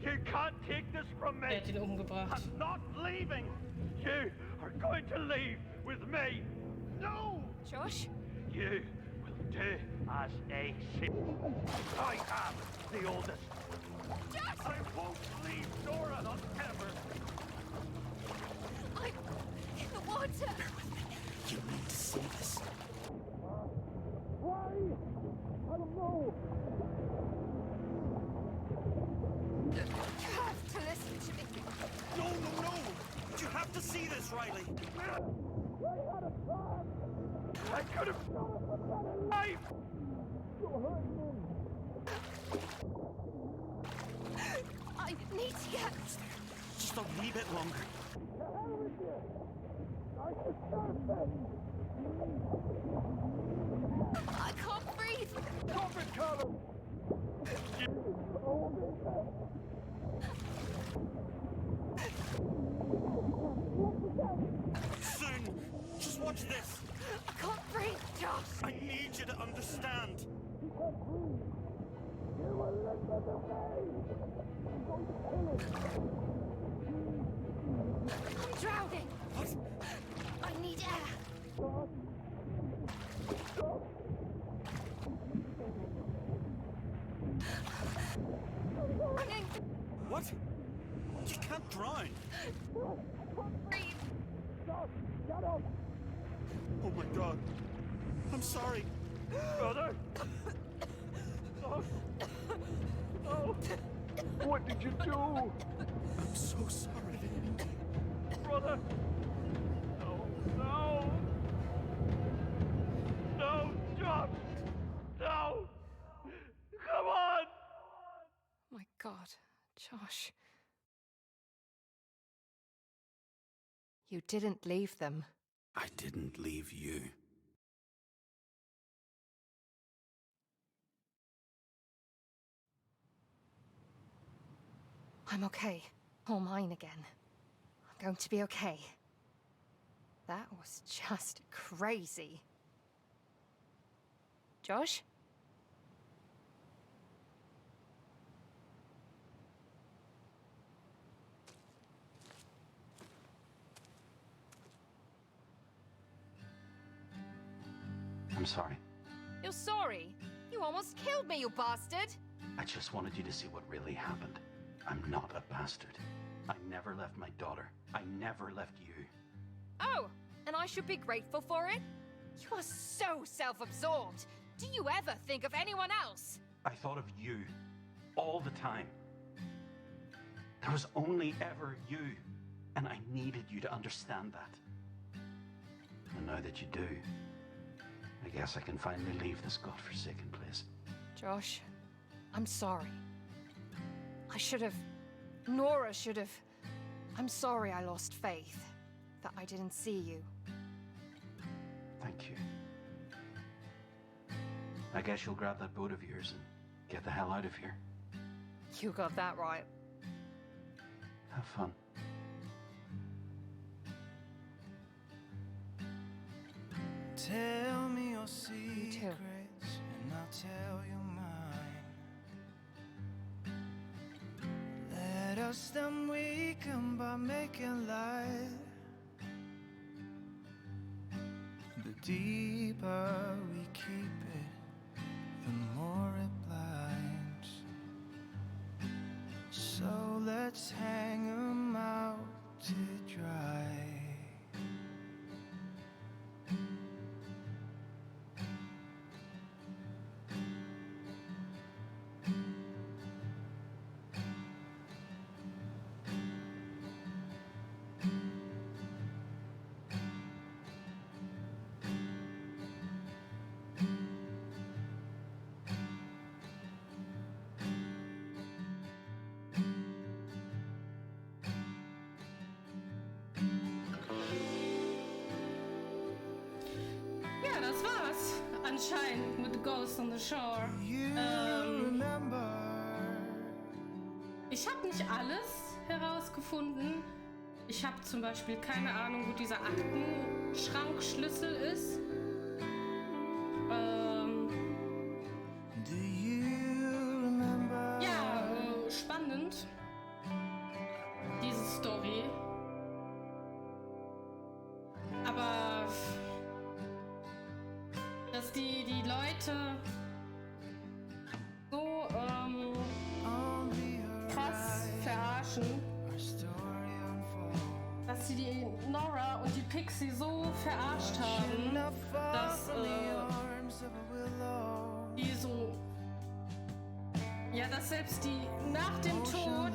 You can't take this from me! Hat ihn umgebracht. I'm not leaving! You are going to leave with me! No! Josh? You will do as I say. I am the oldest. Josh! I won't leave Nora, not ever. I'm in the water! Bear with me. You need to see this. Why? I don't know. You have to listen to me. No! You have to see this, Riley. I could have done a better life. I need to get... Just a wee bit longer. I can't breathe. Stop it, Callum. Soon! Just watch this! I can't breathe, Josh! I need you to understand! I'm drowning! What? I need air! Running! What? You can't drown! Breathe! Oh my god. I'm sorry. Brother? No. No. What did you do? I'm so sorry. Brother. No. No. No, Josh. No. Come on. My God, Josh. You didn't leave them. I didn't leave you. I'm okay. All mine again. I'm going to be okay. That was just crazy. Josh? I'm sorry. You're sorry? You almost killed me, you bastard! I just wanted you to see what really happened. I'm not a bastard. I never left my daughter. I never left you. Oh, and I should be grateful for it? You are so self-absorbed. Do you ever think of anyone else? I thought of you all the time. There was only ever you, and I needed you to understand that. And now that you do, I guess I can finally leave this godforsaken place. Josh, I'm sorry. I should have... Nora should have... I'm sorry I lost faith. That I didn't see you. Thank you. I guess you'll grab that boat of yours and get the hell out of here. You got that right. Have fun. Tell me your You too. secrets and I'll tell you mine. Let us stand weaken by making light. The deeper we keep it, the more it blinds. So let's hang 'em out to dry. Ja, das war's. Anscheinend mit Ghost on the Shore. Ich habe nicht alles herausgefunden. Ich habe zum Beispiel keine Ahnung, wo dieser Aktenschrankschlüssel ist. Ja, spannend. Diese Story. Aber dass die Leute so krass verarschen, dass sie die Nora und die Pixie so verarscht haben, dass die so, ja, dass selbst die nach dem Tod,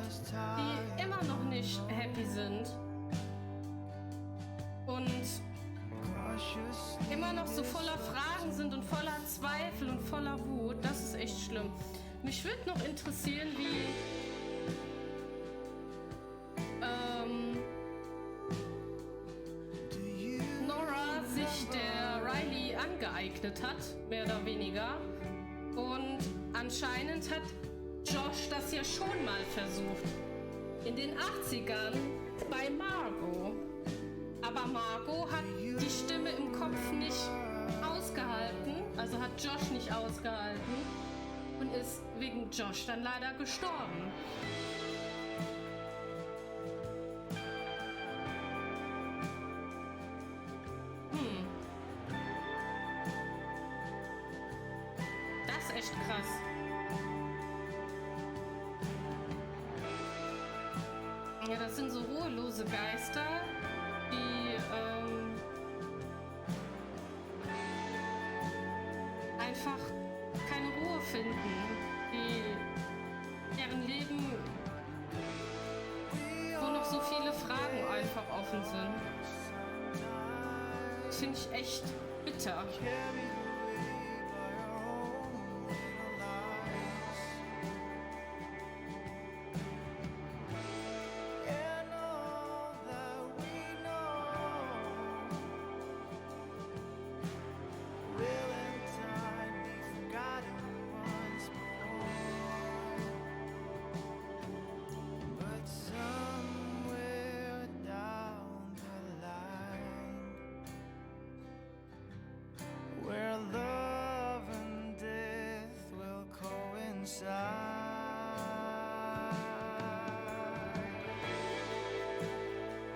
die immer noch nicht happy sind und immer noch so voller Fragen sind und voller Zweifel und voller Wut. Das ist echt schlimm. Mich würde noch interessieren, wie Nora sich der Riley angeeignet hat, mehr oder weniger. Und anscheinend hat Josh das ja schon mal versucht. In den 80ern bei Margot. Aber Margot hat die Stimme im Kopf nicht ausgehalten. Also hat Josh nicht ausgehalten. Und ist wegen Josh dann leider gestorben. Das ist echt krass. Ja, das sind so ruhelose Geister, die einfach keine Ruhe finden, deren Leben, wo noch so viele Fragen einfach offen sind. Das finde ich echt bitter.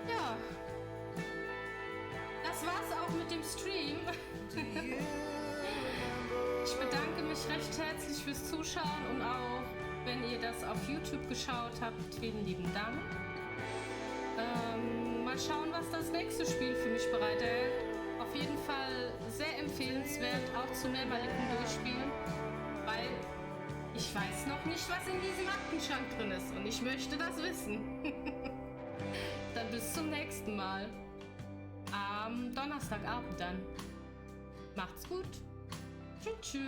Ja, das war's auch mit dem Stream. Ich bedanke mich recht herzlich fürs Zuschauen und auch, wenn ihr das auf YouTube geschaut habt, vielen lieben Dank. Mal schauen, was das nächste Spiel für mich bereithält. Auf jeden Fall sehr empfehlenswert, auch zum mehrmaligen Durchspielen, weil ich weiß noch nicht, was in diesem Aktenschrank drin ist und ich möchte das wissen. Dann bis zum nächsten Mal. Am Donnerstagabend dann. Macht's gut. Tschüss.